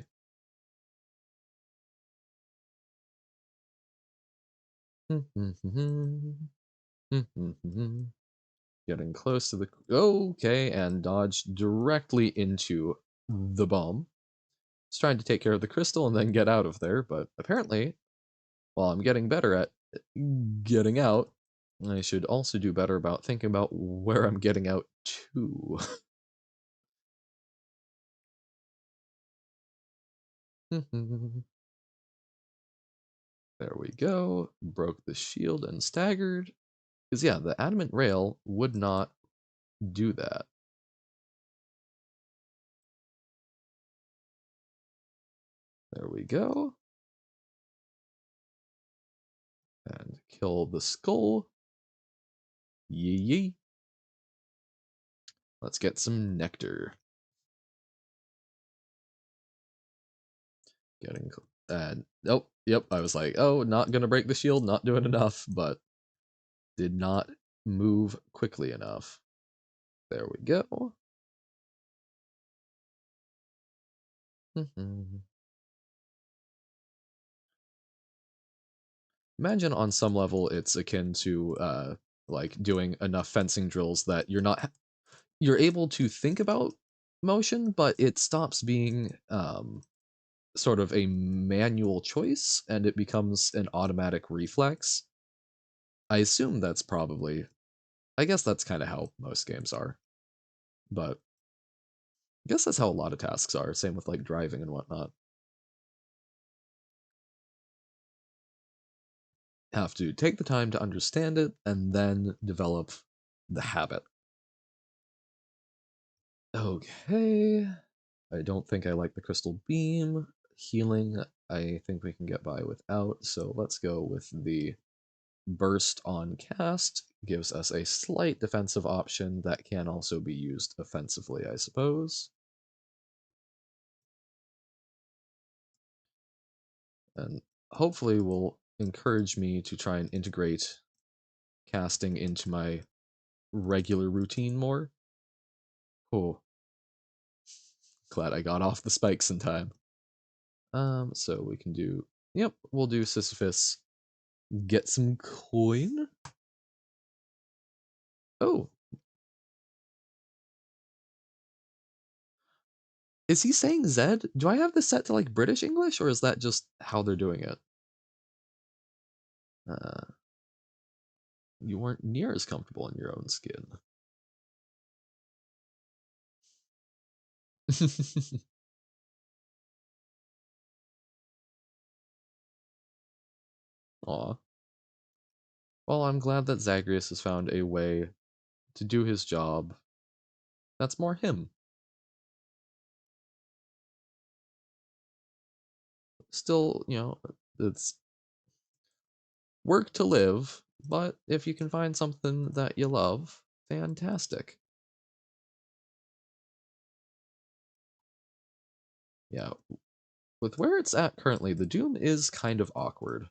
Getting close to the... Okay, and dodge directly into the bomb. Just trying to take care of the crystal and then get out of there, but apparently, while I'm getting better at getting out, I should also do better about thinking about where I'm getting out to. There we go. Broke the shield and staggered. Because, yeah, the adamant rail would not do that. There we go. And kill the skull. Yee yee. Let's get some nectar. Getting... oh, yep, I was like, oh, not gonna break the shield, not doing enough, but did not move quickly enough. There we go. Imagine on some level it's akin to like doing enough fencing drills that you're able to think about motion, but it stops being sort of a manual choice and it becomes an automatic reflex. I assume that's probably, I guess that's kind of how most games are, but I guess that's how a lot of tasks are. Same with like driving and whatnot. Have to take the time to understand it and then develop the habit. Okay. I don't think I like the crystal beam. Healing, I think we can get by without, so let's go with the burst on cast. Gives us a slight defensive option that can also be used offensively, I suppose. And hopefully will encourage me to try and integrate casting into my regular routine more. Oh, glad I got off the spikes in time. So we can do, yep, we'll do Sisyphus. Get some coin. Oh, is he saying Zed? Do I have this set to like British English or is that just how they're doing it? Uh, you weren't near as comfortable in your own skin. Aw. Well, I'm glad that Zagreus has found a way to do his job that's more him. Still, it's work to live, but if you can find something that you love, fantastic. Yeah, with where it's at currently, the Doom is kind of awkward.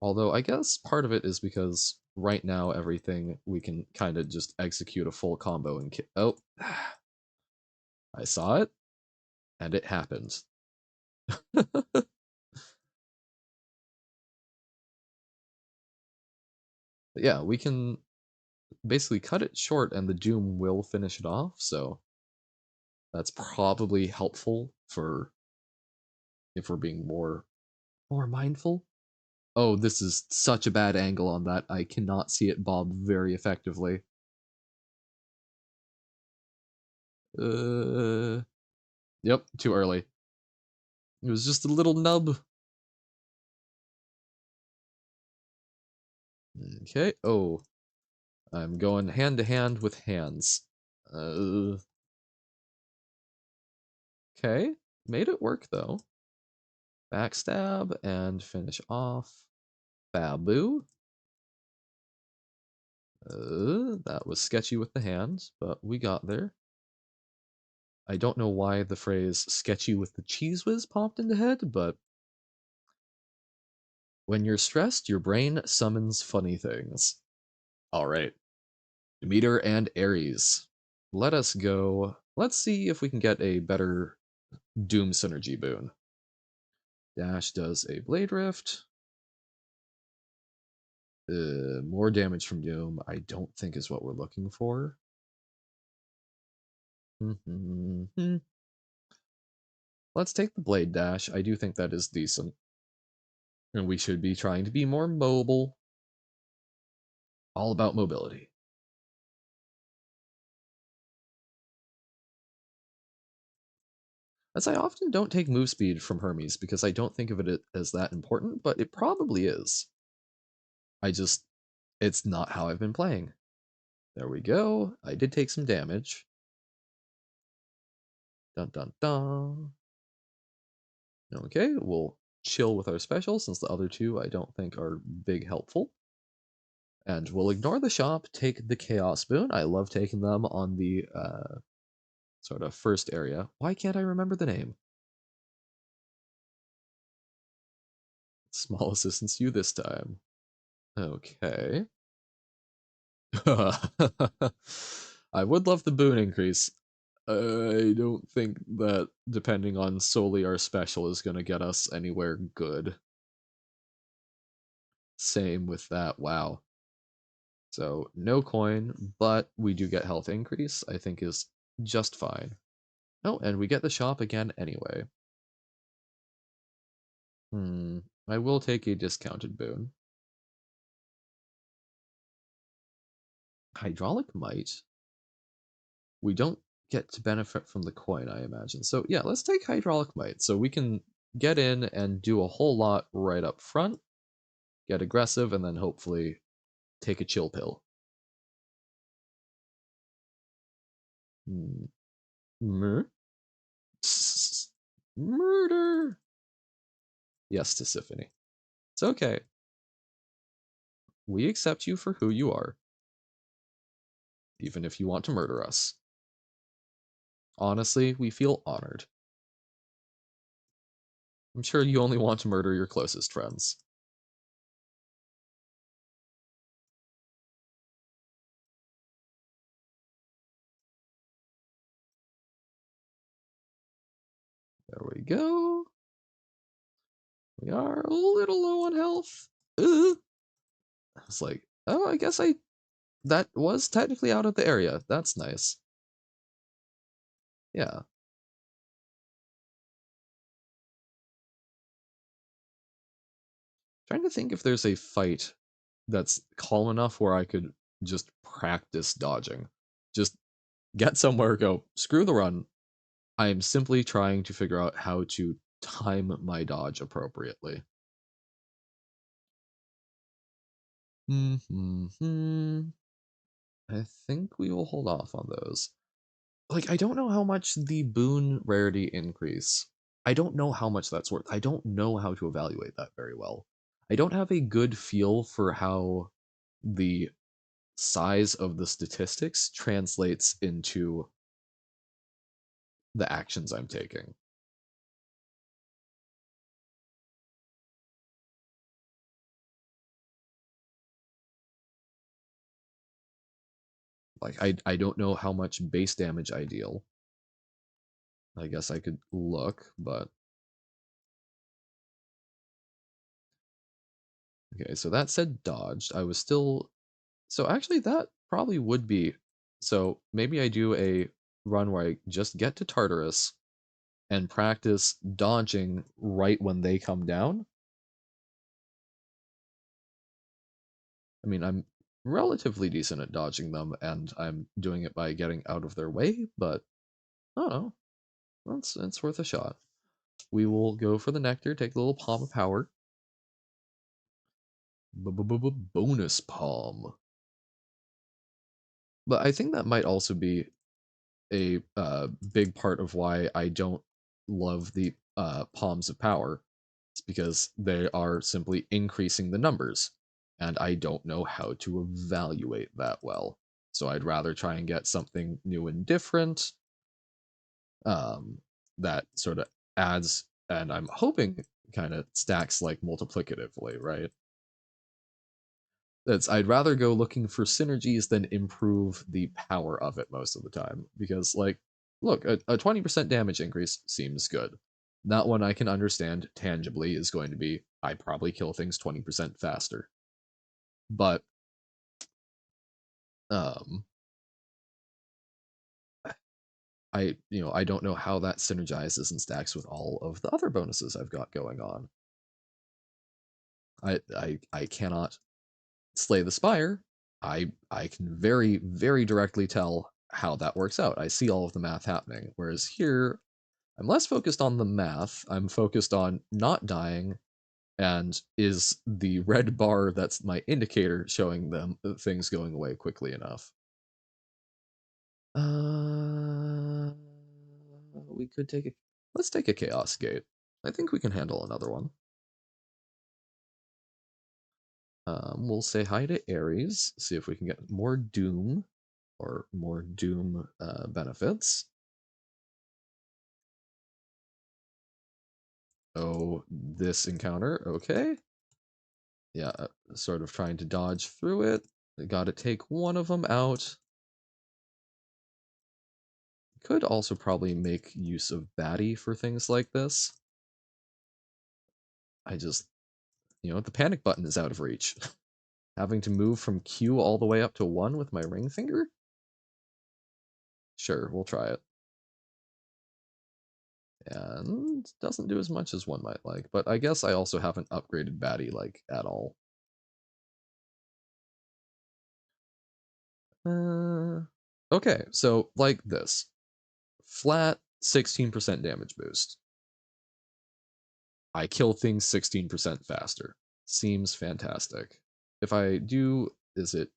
Although I guess part of it is because right now everything we can kind of just execute a full combo and oh, I saw it and it happened. But yeah, we can basically cut it short and the Doom will finish it off, so that's probably helpful for if we're being more mindful. Oh, this is such a bad angle on that. I cannot see it bob very effectively. Uh, yep, too early. It was just a little nub. Okay. Oh, I'm going hand to hand with hands. Uh, okay. Made it work though. Backstab and finish off. Babu. That was sketchy with the hands, but we got there. I don't know why the phrase sketchy with the cheese whiz popped into head, but when you're stressed, your brain summons funny things. All right. Demeter and Ares. Let us go. Let's see if we can get a better Doom synergy boon. Dash does a Blade Rift. More damage from Doom, I don't think is what we're looking for. Let's take the Blade Dash. I do think that is decent. And we should be trying to be more mobile. All about mobility. As I often don't take move speed from Hermes because I don't think of it as that important, but it probably is. It's not how I've been playing. There we go. I did take some damage. Dun dun dun. Okay, we'll chill with our special since the other two I don't think are big helpful. And we'll ignore the shop, take the Chaos Boon. I love taking them on the sort of first area. Why can't I remember the name? Small assistance to you this time. Okay. I would love the boon increase. I don't think that depending on solely our special is going to get us anywhere good. Same with that. Wow. So no coin, but we do get health increase, I think is just fine. Oh, and we get the shop again anyway. I will take a discounted boon. Hydraulic Might. We don't get to benefit from the coin, I imagine. So yeah, let's take Hydraulic Might. So we can get in and do a whole lot right up front, get aggressive, and then hopefully take a chill pill. Murder? Murder! Yes, Tisiphone. It's okay. We accept you for who you are, even if you want to murder us. Honestly, we feel honored. I'm sure you only want to murder your closest friends. There we go. We are a little low on health. I was like, oh, I guess that was technically out of the area. That's nice. Yeah. Trying to think if there's a fight that's calm enough where I could just practice dodging. Just get somewhere, go, screw the run. I am simply trying to figure out how to time my dodge appropriately. I think we will hold off on those. Like, I don't know how much the boon rarity increase. I don't know how much that's worth. I don't know how to evaluate that very well. I don't have a good feel for how the size of the statistics translates into the actions I'm taking. Like, I don't know how much base damage I deal. I guess I could look, but okay, so that said dodged. I was still so actually that probably would be so maybe I do a run where I just get to Tartarus and practice dodging right when they come down. I mean, I'm relatively decent at dodging them, and I'm doing it by getting out of their way, but I don't know. It's worth a shot. We will go for the nectar, take the little palm of power. Bonus palm. But I think that might also be a big part of why I don't love the palms of power. It's because they are simply increasing the numbers, and I don't know how to evaluate that well. So I'd rather try and get something new and different that sort of adds, and I'm hoping kind of stacks like multiplicatively, right? I'd rather go looking for synergies than improve the power of it most of the time. Because, like, look, a 20% damage increase seems good. That one I can understand tangibly is going to be I probably kill things 20% faster. But um, I don't know how that synergizes and stacks with all of the other bonuses I've got going on. I cannot slay the spire. I can very very directly tell how that works out. I see all of the math happening. Whereas here, I'm less focused on the math. I'm focused on not dying, and is the red bar that's my indicator showing them things going away quickly enough. Uh, we could take a let's take a chaos gate. I think we can handle another one. We'll say hi to Ares, see if we can get more Doom or more Doom benefits. Oh, this encounter, okay. Yeah, sort of trying to dodge through it. Got to take one of them out. Could also probably make use of Batty for things like this. I just, the panic button is out of reach. Having to move from Q all the way up to 1 with my ring finger? Sure, we'll try it. And doesn't do as much as one might like, but I guess I also haven't upgraded Batty, like, at all. Okay, so, like this. Flat 16% damage boost. I kill things 16% faster. Seems fantastic. If I do, is it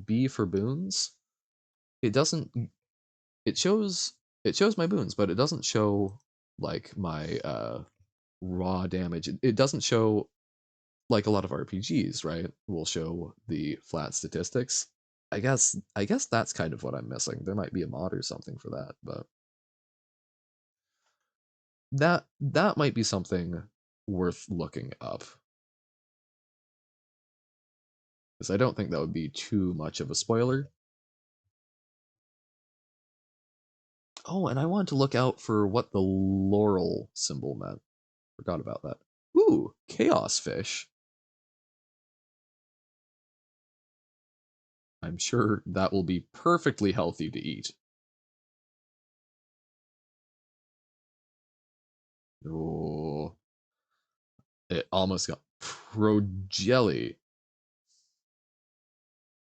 B for boons? It doesn't. It shows my boons, but it doesn't show like my raw damage. It doesn't show like a lot of RPGs, right? Will show the flat statistics. I guess that's kind of what I'm missing. There might be a mod or something for that, but that might be something worth looking up, because I don't think that would be too much of a spoiler. Oh, and I wanted to look out for what the laurel symbol meant. Forgot about that. Ooh, chaos fish. I'm sure that will be perfectly healthy to eat. Oh, it almost got pro jelly.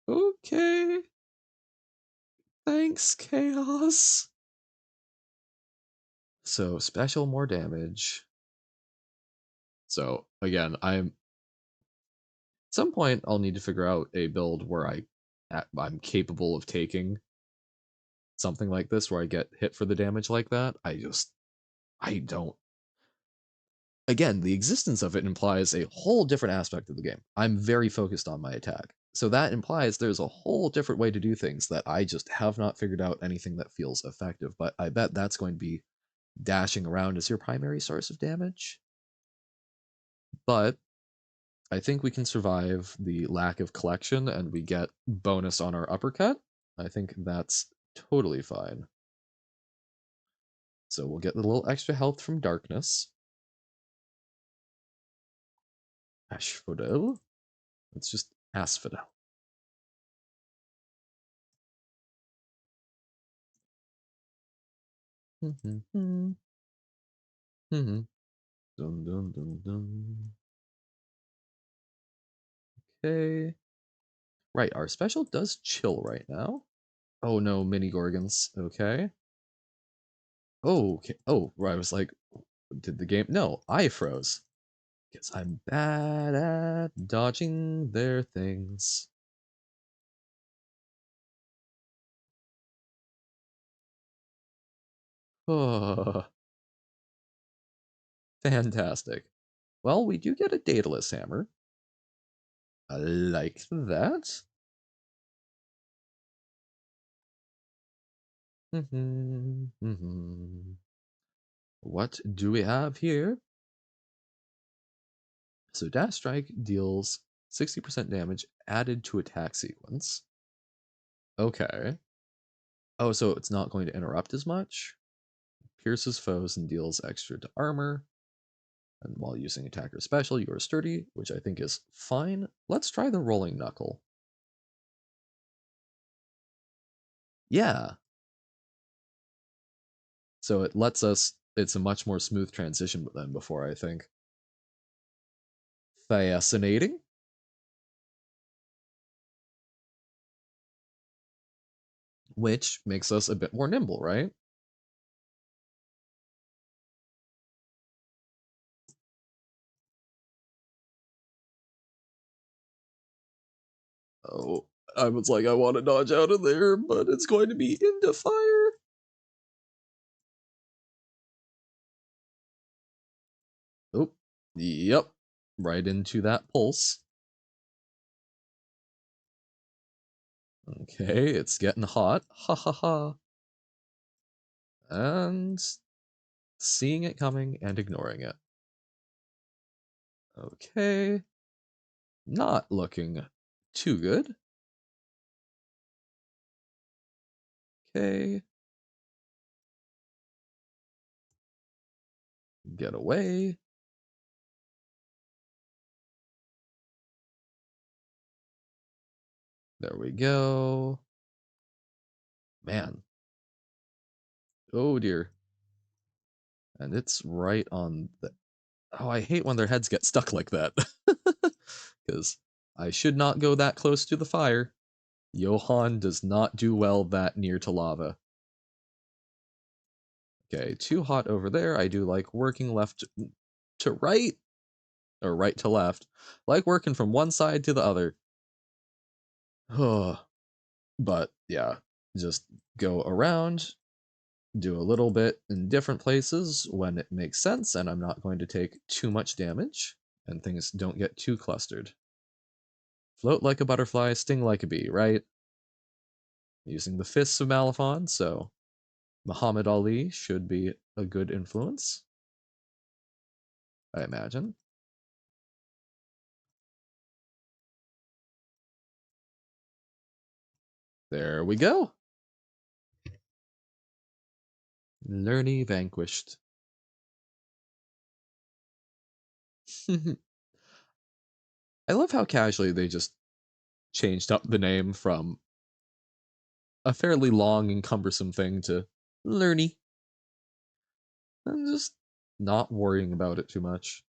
Okay, thanks, chaos. So special more damage. So again, at some point I'll need to figure out a build where I'm capable of taking something like this where I get hit for the damage like that. I don't. Again, the existence of it implies a whole different aspect of the game. I'm very focused on my attack. So that implies there's a whole different way to do things that I just have not figured out anything that feels effective. But I bet that's going to be dashing around as your primary source of damage. But I think we can survive the lack of collection and we get bonus on our uppercut. I think that's totally fine. So we'll get a little extra health from darkness. Asphodel. It's just asphodel. Dun, dun, dun, dun. Okay. Right, our special does chill right now. Oh no, mini Gorgons. Okay. Oh, okay. Oh, right. I was like, did the game? No, I froze. Because I'm bad at dodging their things. Oh, fantastic. Well, we do get a Daedalus hammer. I like that. What do we have here? So Dash Strike deals 60% damage added to attack sequence. Okay. Oh, so it's not going to interrupt as much? Pierces foes and deals extra to armor. And while using attacker special, you are sturdy, which I think is fine. Let's try the rolling knuckle. Yeah. So it lets us, it's a much more smooth transition than before, I think. Fascinating. Which makes us a bit more nimble, right? Oh, I was like, I want to dodge out of there, but it's going to be into fire. Oh, yep. Right into that pulse. Okay, it's getting hot. Ha ha ha. And seeing it coming and ignoring it. Okay. Not looking too good. Okay. Get away. There we go. Man. Oh dear. And it's right on the... Oh, I hate when their heads get stuck like that. Because I should not go that close to the fire. Johann does not do well that near to lava. Okay, too hot over there. I do like working left to right, or right to left. Like working from one side to the other. But yeah, just go around, do a little bit in different places when it makes sense, and I'm not going to take too much damage, and things don't get too clustered. Float like a butterfly, sting like a bee, right? Using the fists of Malifon, so Muhammad Ali should be a good influence, I imagine. There we go. Lerny vanquished. I love how casually they just changed up the name from a fairly long and cumbersome thing to Lerny. I'm just not worrying about it too much.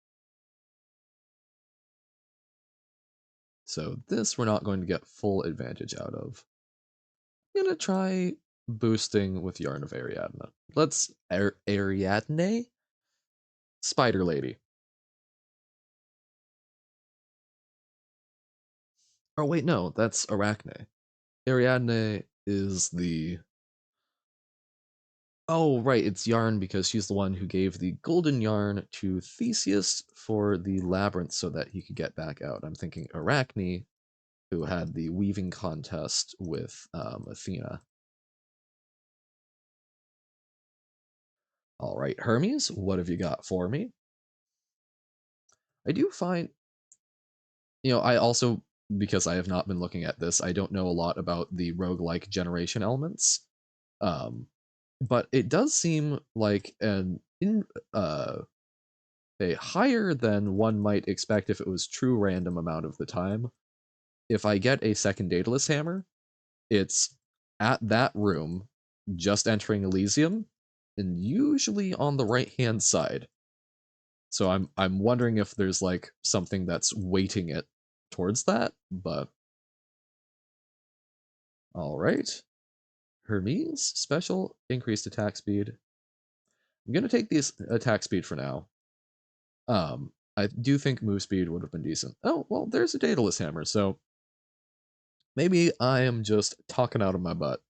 So this we're not going to get full advantage out of. I'm gonna try boosting with Yarn of Ariadne. Let's Ariadne? Spider Lady. Oh wait, no, that's Arachne. Ariadne is the... Oh, right, it's Yarn because she's the one who gave the golden yarn to Theseus for the labyrinth so that he could get back out. I'm thinking Arachne, who had the weaving contest with Athena. All right, Hermes, what have you got for me? I do find, I also, because I have not been looking at this, I don't know a lot about the roguelike generation elements. Um, but it does seem like uh, a higher than one might expect if it was true random amount of the time. If I get a second Daedalus hammer, it's at that room, just entering Elysium, and usually on the right hand side. So I'm wondering if there's like something that's weighting it towards that, but all right. Hermes special increased attack speed. I'm gonna take this attack speed for now. I do think move speed would have been decent. Oh well, there's a Daedalus hammer, so maybe I am just talking out of my butt.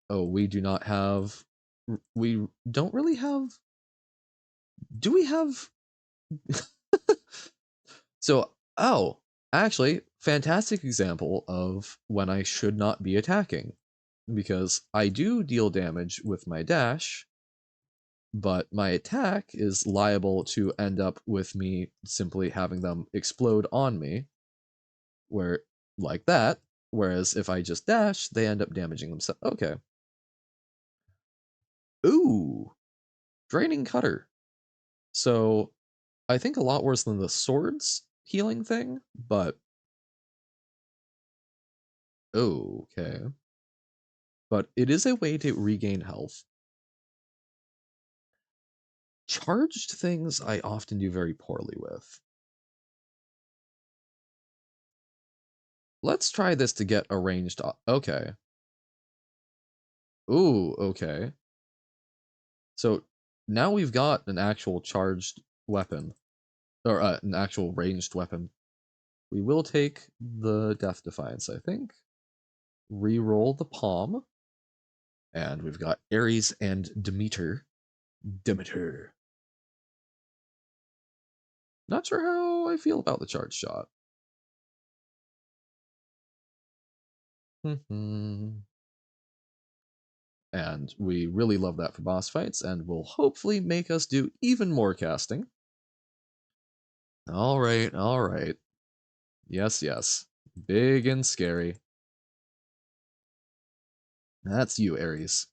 Oh, we do not have. We don't really have. Do we have? So, oh, actually, fantastic example of when I should not be attacking. Because I do deal damage with my dash, but my attack is liable to end up with me simply having them explode on me, where like that. Whereas if I just dash, they end up damaging themselves. Okay. Ooh, draining cutter. So I think a lot worse than the swords healing thing, but okay. But it is a way to regain health. Charged things I often do very poorly with. Let's try this to get a ranged. Okay. Ooh, okay. So now we've got an actual charged weapon, or an actual ranged weapon. We will take the Death Defiance, I think. Reroll the palm, and we've got Ares and Demeter. Demeter. Not sure how I feel about the charge shot. And we really love that for boss fights, and will hopefully make us do even more casting. All right, all right. Yes, yes. Big and scary. That's you, Ares.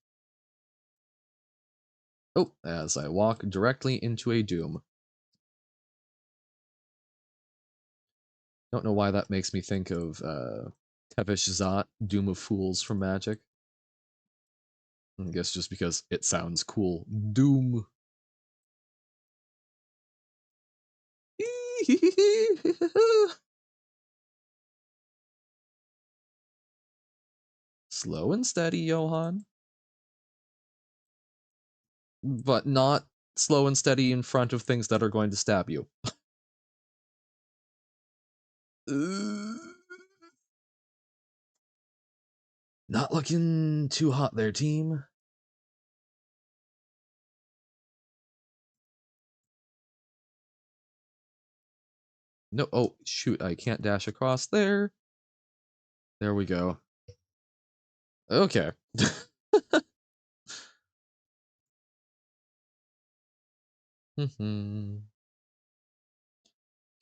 Oh, as I walk directly into a doom. Don't know why that makes me think of Tevish Zot, Doom of Fools from Magic. I guess just because it sounds cool. Doom. Slow and steady, Johann. But not slow and steady in front of things that are going to stab you. Not looking too hot there, team. No, oh, shoot, I can't dash across there. There we go. Okay.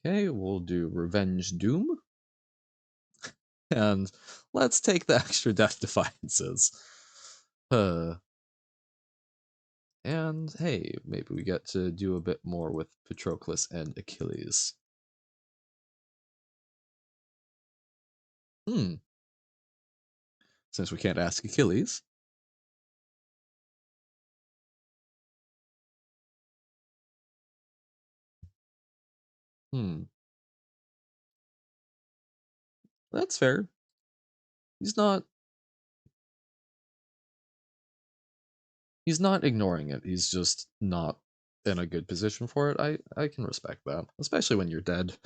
Okay, we'll do Revenge Doom. And let's take the extra Death Defiances. Uh, and hey, maybe we get to do a bit more with Patroclus and Achilles. Hmm. Since we can't ask Achilles. Hmm. That's fair. He's not he's not ignoring it. He's just not in a good position for it. I can respect that, especially when you're dead.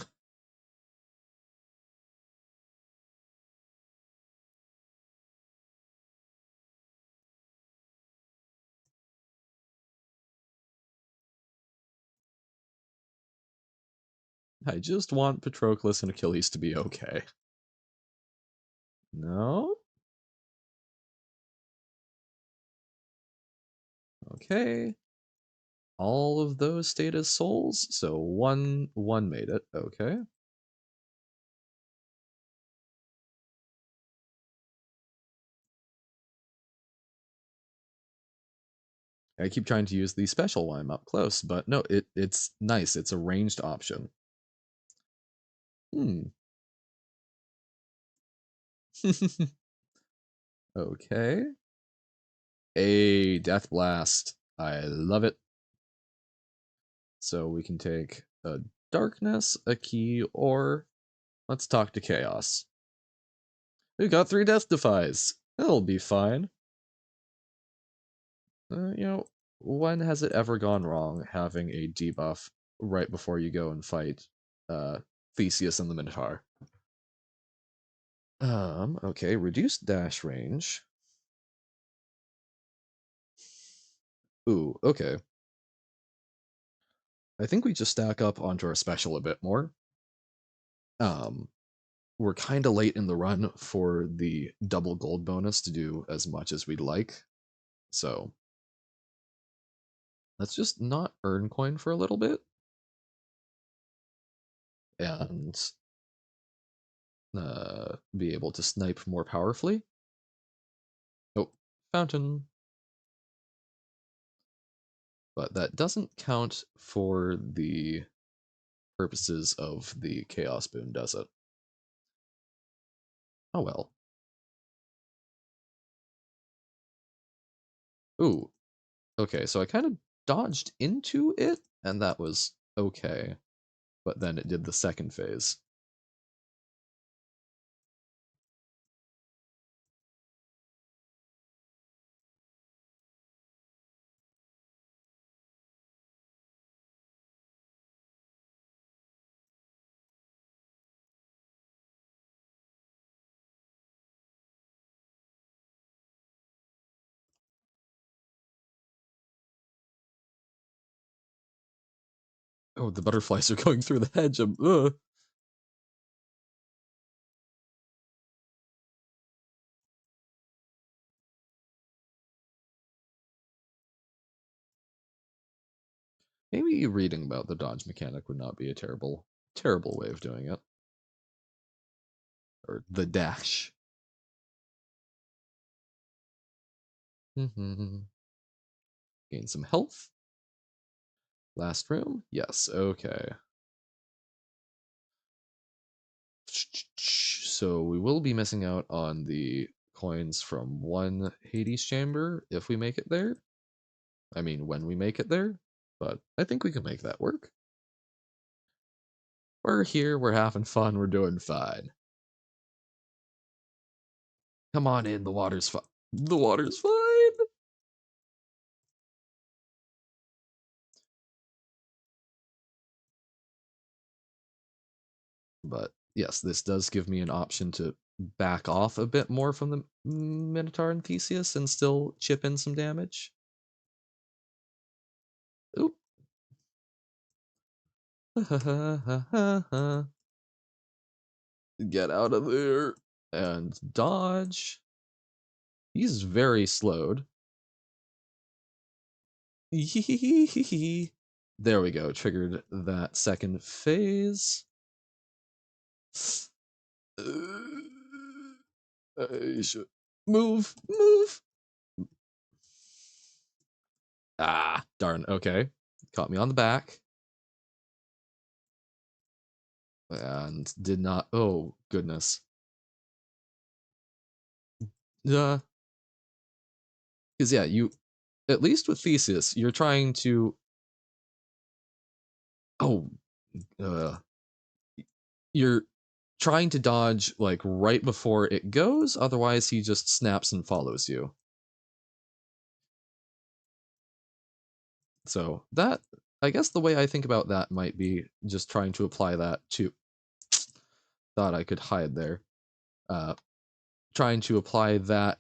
I just want Patroclus and Achilles to be okay. No? Okay. All of those stayed as souls, so one made it. Okay. I keep trying to use the special when I'm up close, but no, it's nice. It's a ranged option. Hmm. Okay. A Death Blast. I love it. So we can take a Darkness, a Key, or let's talk to Chaos. We got 3 Death Defies. That'll be fine. You know, when has it ever gone wrong having a debuff right before you go and fight uh, Theseus and the Minotaur? Okay, reduced dash range. Ooh, okay. I think we just stack up onto our special a bit more. Um, we're kind of late in the run for the double gold bonus to do as much as we'd like. So let's just not earn coin for a little bit and be able to snipe more powerfully. Oh, fountain. but that doesn't count for the purposes of the Chaos Boon, does it? Oh well. Ooh, okay, so I kind of dodged into it, and that was okay, but then it did the second phase. Oh, the butterflies are going through the hedge. Maybe reading about the dodge mechanic would not be a terrible way of doing it. Or the dash. Gain some health. Last room? Yes, okay. So we will be missing out on the coins from one Hades chamber if we make it there. I mean, when we make it there. But I think we can make that work. We're here, we're having fun, we're doing fine. Come on in, the water's fine. The water's fine. But yes, this does give me an option to back off a bit more from the Minotaur and Theseus and still chip in some damage. Oop. Get out of there. And dodge. He's very slowed. There we go. Triggered that second phase. I should move. Ah, darn. Okay. Caught me on the back. And did not. Oh, goodness. Because, yeah, you. At least with Theseus, you're trying to. Oh. Uh, you're trying to dodge, like, right before it goes. Otherwise, he just snaps and follows you. So, that. I guess the way I think about that might be just trying to apply that to. Thought I could hide there. Uh, Trying to apply that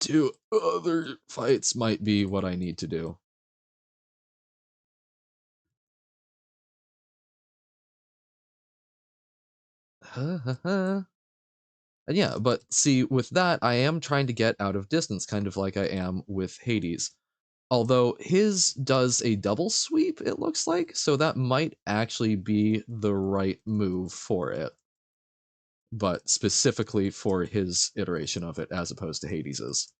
to other fights might be what I need to do. And yeah, but see, with that, I am trying to get out of distance, kind of like I am with Hades. Although his does a double sweep, it looks like, so that might actually be the right move for it. But specifically for his iteration of it, as opposed to Hades's.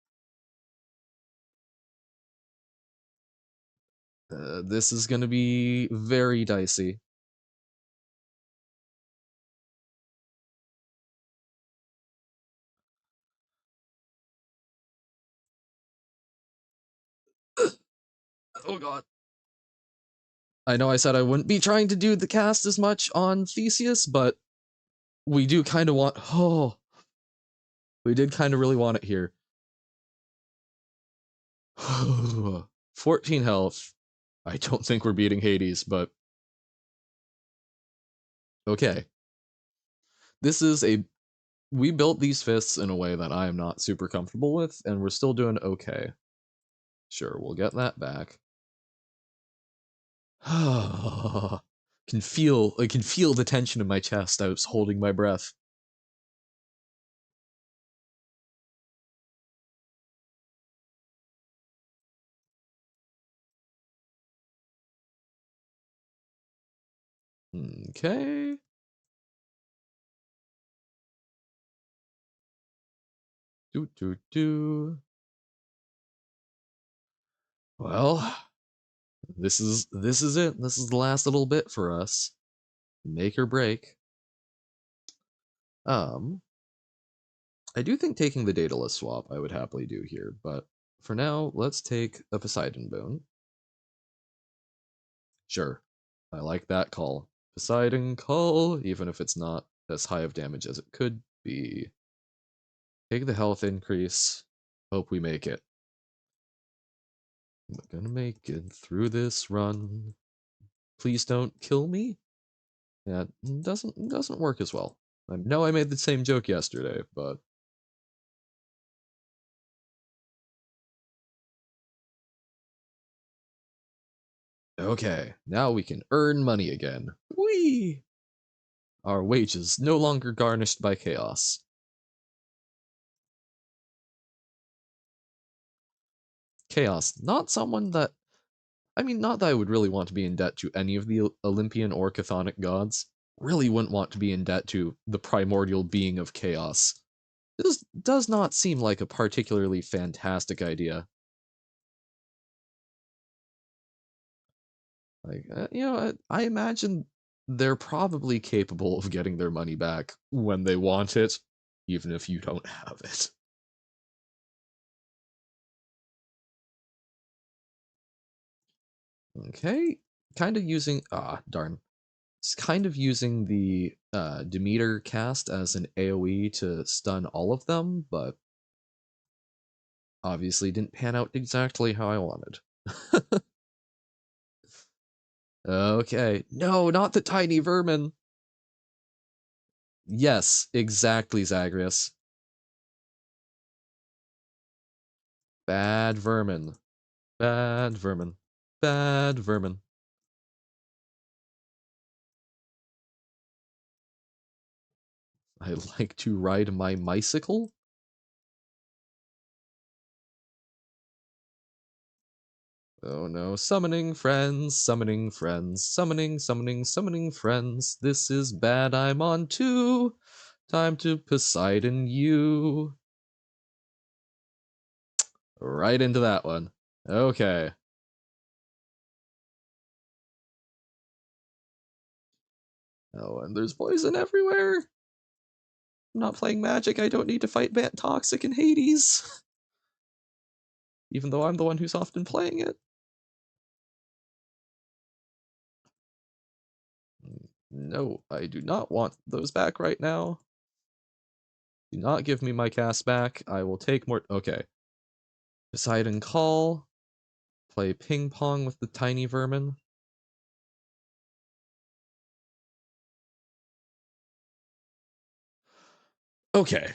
This is going to be very dicey. Oh god. I know I said I wouldn't be trying to do the cast as much on Theseus, but we do kind of want. Oh, we did kind of really want it here. 14 health. I don't think we're beating Hades, but okay. This is a. We built these fists in a way that I am not super comfortable with, and we're still doing okay. Sure, we'll get that back. I can feel the tension in my chest. I was holding my breath. Okay. Do. Well, This is it. This is the last little bit for us. Make or break. Um, I do think taking the dataless swap I would happily do here, but for now, let's take a Poseidon boon. Sure, I like that call. Poseidon call, even if it's not as high of damage as it could be. Take the health increase. Hope we make it. I'm gonna make it through this run. Please don't kill me. Yeah, doesn't work as well. I know I made the same joke yesterday, but okay, now we can earn money again. Whee! Our wages no longer garnished by chaos. Chaos, not someone that I mean, not that I would really want to be in debt to any of the Olympian or Chthonic gods. Really wouldn't want to be in debt to the primordial being of chaos. This does not seem like a particularly fantastic idea. Like, I imagine they're probably capable of getting their money back when they want it, even if you don't have it. Okay, kind of using darn. It's kind of using the Demeter cast as an AoE to stun all of them, but obviously didn't pan out exactly how I wanted. Okay, no, not the tiny vermin. Yes, exactly, Zagreus. Bad vermin. Bad vermin. Bad vermin. I like to ride my bicycle. Oh no, summoning friends, summoning friends, summoning friends. This is bad, I'm on two. Time to Poseidon you. Right into that one. Okay. Oh, and there's poison everywhere. I'm not playing Magic, I don't need to fight Toxic in Hades. Even though I'm the one who's often playing it. No, I do not want those back right now. Do not give me my cast back. I will take more. Okay. Poseidon Call. Play ping pong with the tiny vermin. Okay.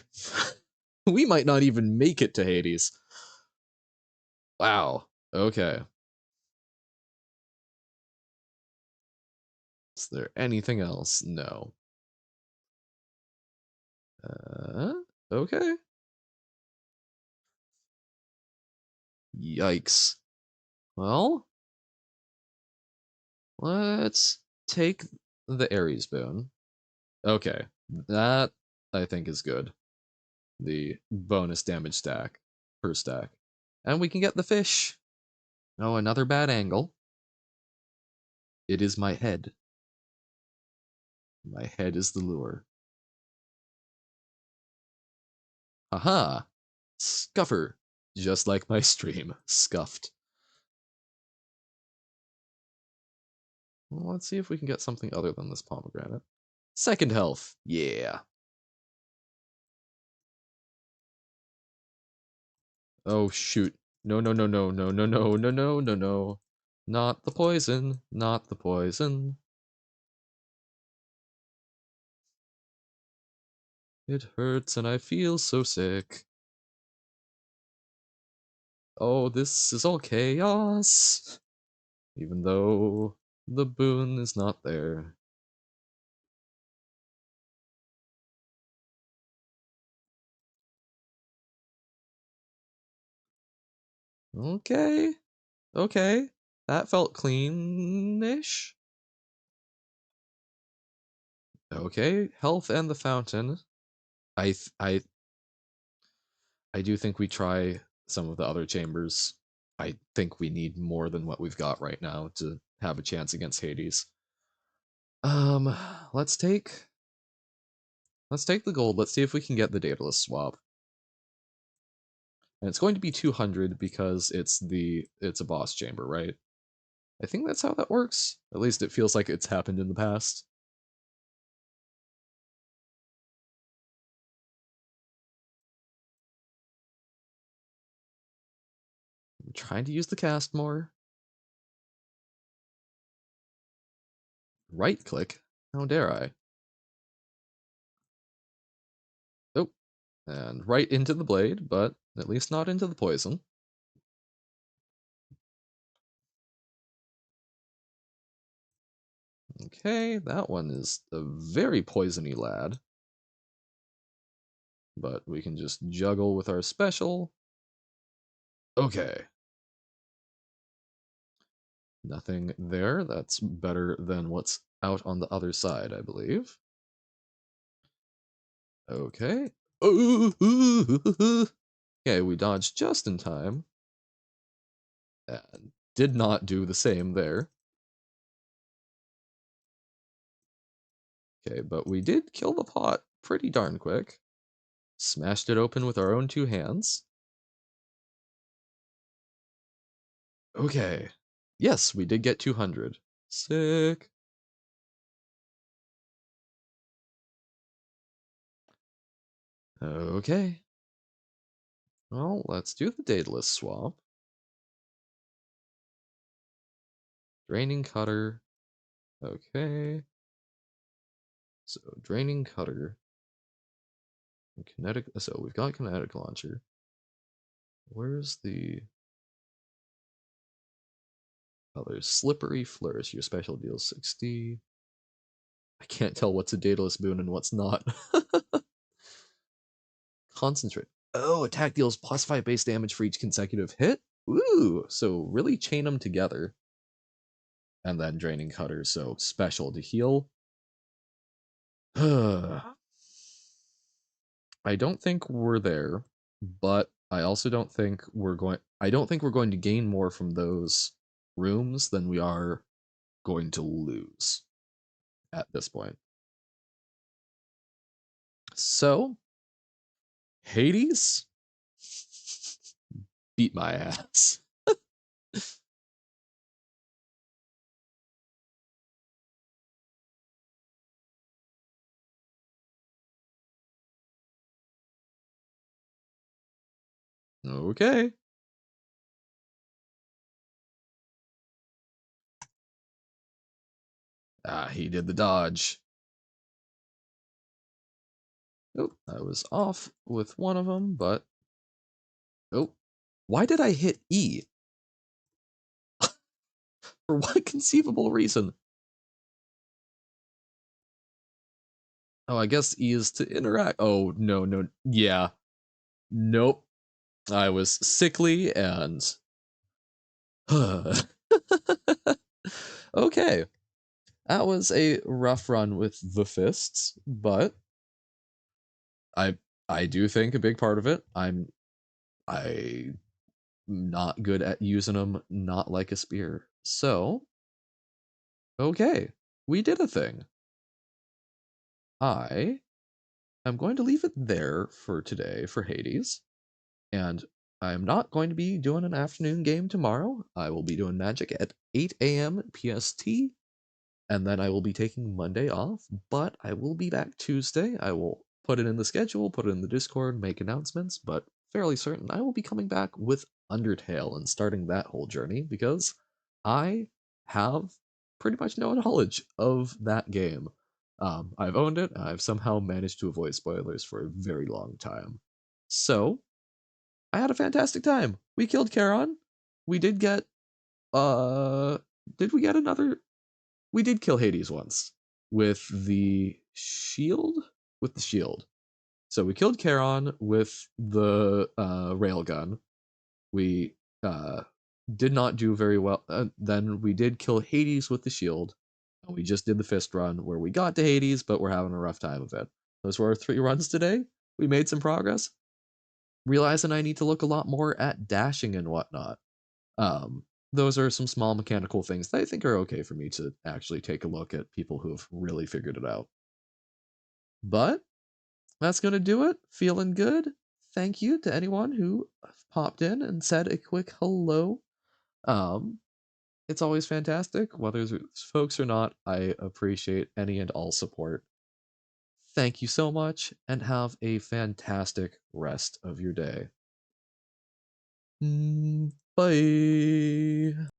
We might not even make it to Hades. Wow. Okay. Is there anything else? No. Uh, okay. Yikes. Well, let's take the Ares boon. Okay. That, I think, is good. The bonus damage stack per stack. And we can get the fish. Oh, another bad angle. It is my head. My head is the lure. Haha! Scuffer. Just like my stream. Scuffed. Well, let's see if we can get something other than this pomegranate. Second health. Yeah. Oh, shoot. No, no, no, no, no, no, no, no, no, no, no. Not the poison. Not the poison. It hurts and I feel so sick. Oh, this is all chaos. Even though the boon is not there. Okay. Okay. That felt clean-ish. Okay. Health and the fountain. I th- I I do think we try some of the other chambers. I think we need more than what we've got right now to have a chance against Hades. Um, let's take let's take the gold. Let's see if we can get the Daedalus swap. And it's going to be 200 because it's a boss chamber, right? I think that's how that works. At least it feels like it's happened in the past. I'm trying to use the cast more. Right click? How dare I? Oh, and right into the blade, but at least not into the poison. Okay, that one is a very poisony lad. But we can just juggle with our special. Okay. Nothing there. That's better than what's out on the other side, I believe. Okay. Okay, we dodged just in time. And did not do the same there. Okay, but we did kill the pot pretty darn quick. Smashed it open with our own two hands. Okay. Yes, we did get 200. Sick. Okay. Well, let's do the Daedalus swap. Draining Cutter. Okay. So, Draining Cutter. Kinetic. So, we've got Kinetic Launcher. Where's the. Oh, there's Slippery Flourish. Your special deals 60. I can't tell what's a Daedalus boon and what's not. Concentrate. Oh, attack deals +5 base damage for each consecutive hit? Ooh, so really chain them together. And then Draining Cutter, so special to heal. I don't think we're there, but I also don't think we're going. I don't think we're going to gain more from those rooms than we are going to lose at this point. So, Hades, beat my ass. Okay. Ah, he did the dodge. Oh, I was off with one of them, but oh, why did I hit E? For what conceivable reason? Oh, I guess E is to interact. Oh, no, no. Yeah. Nope. I was sickly and. Okay. That was a rough run with the fists, but I I do think a big part of it, I'm not good at using them not like a spear. So, okay. We did a thing. I am going to leave it there for today for Hades. And I'm not going to be doing an afternoon game tomorrow. I will be doing Magic at 8 a.m. PST, and then I will be taking Monday off, but I will be back Tuesday. I will put it in the schedule, put it in the Discord, make announcements, but fairly certain I will be coming back with Undertale and starting that whole journey because I have pretty much no knowledge of that game. I've owned it, I've somehow managed to avoid spoilers for a very long time. So, I had a fantastic time. We killed Charon. We did get uh did we get another we did kill Hades once with the shield? With the shield. So we killed Charon with the railgun. We did not do very well. Then we did kill Hades with the shield. And we just did the fist run where we got to Hades, but we're having a rough time of it. Those were our 3 runs today. We made some progress. Realizing I need to look a lot more at dashing and whatnot. Those are some small mechanical things that I think are okay for me to actually take a look at people who have really figured it out. But that's gonna do it. Feeling good. Thank you to anyone who popped in and said a quick hello. Um, it's always fantastic, whether it's folks or not. I appreciate any and all support. Thank you so much, and have a fantastic rest of your day. Bye.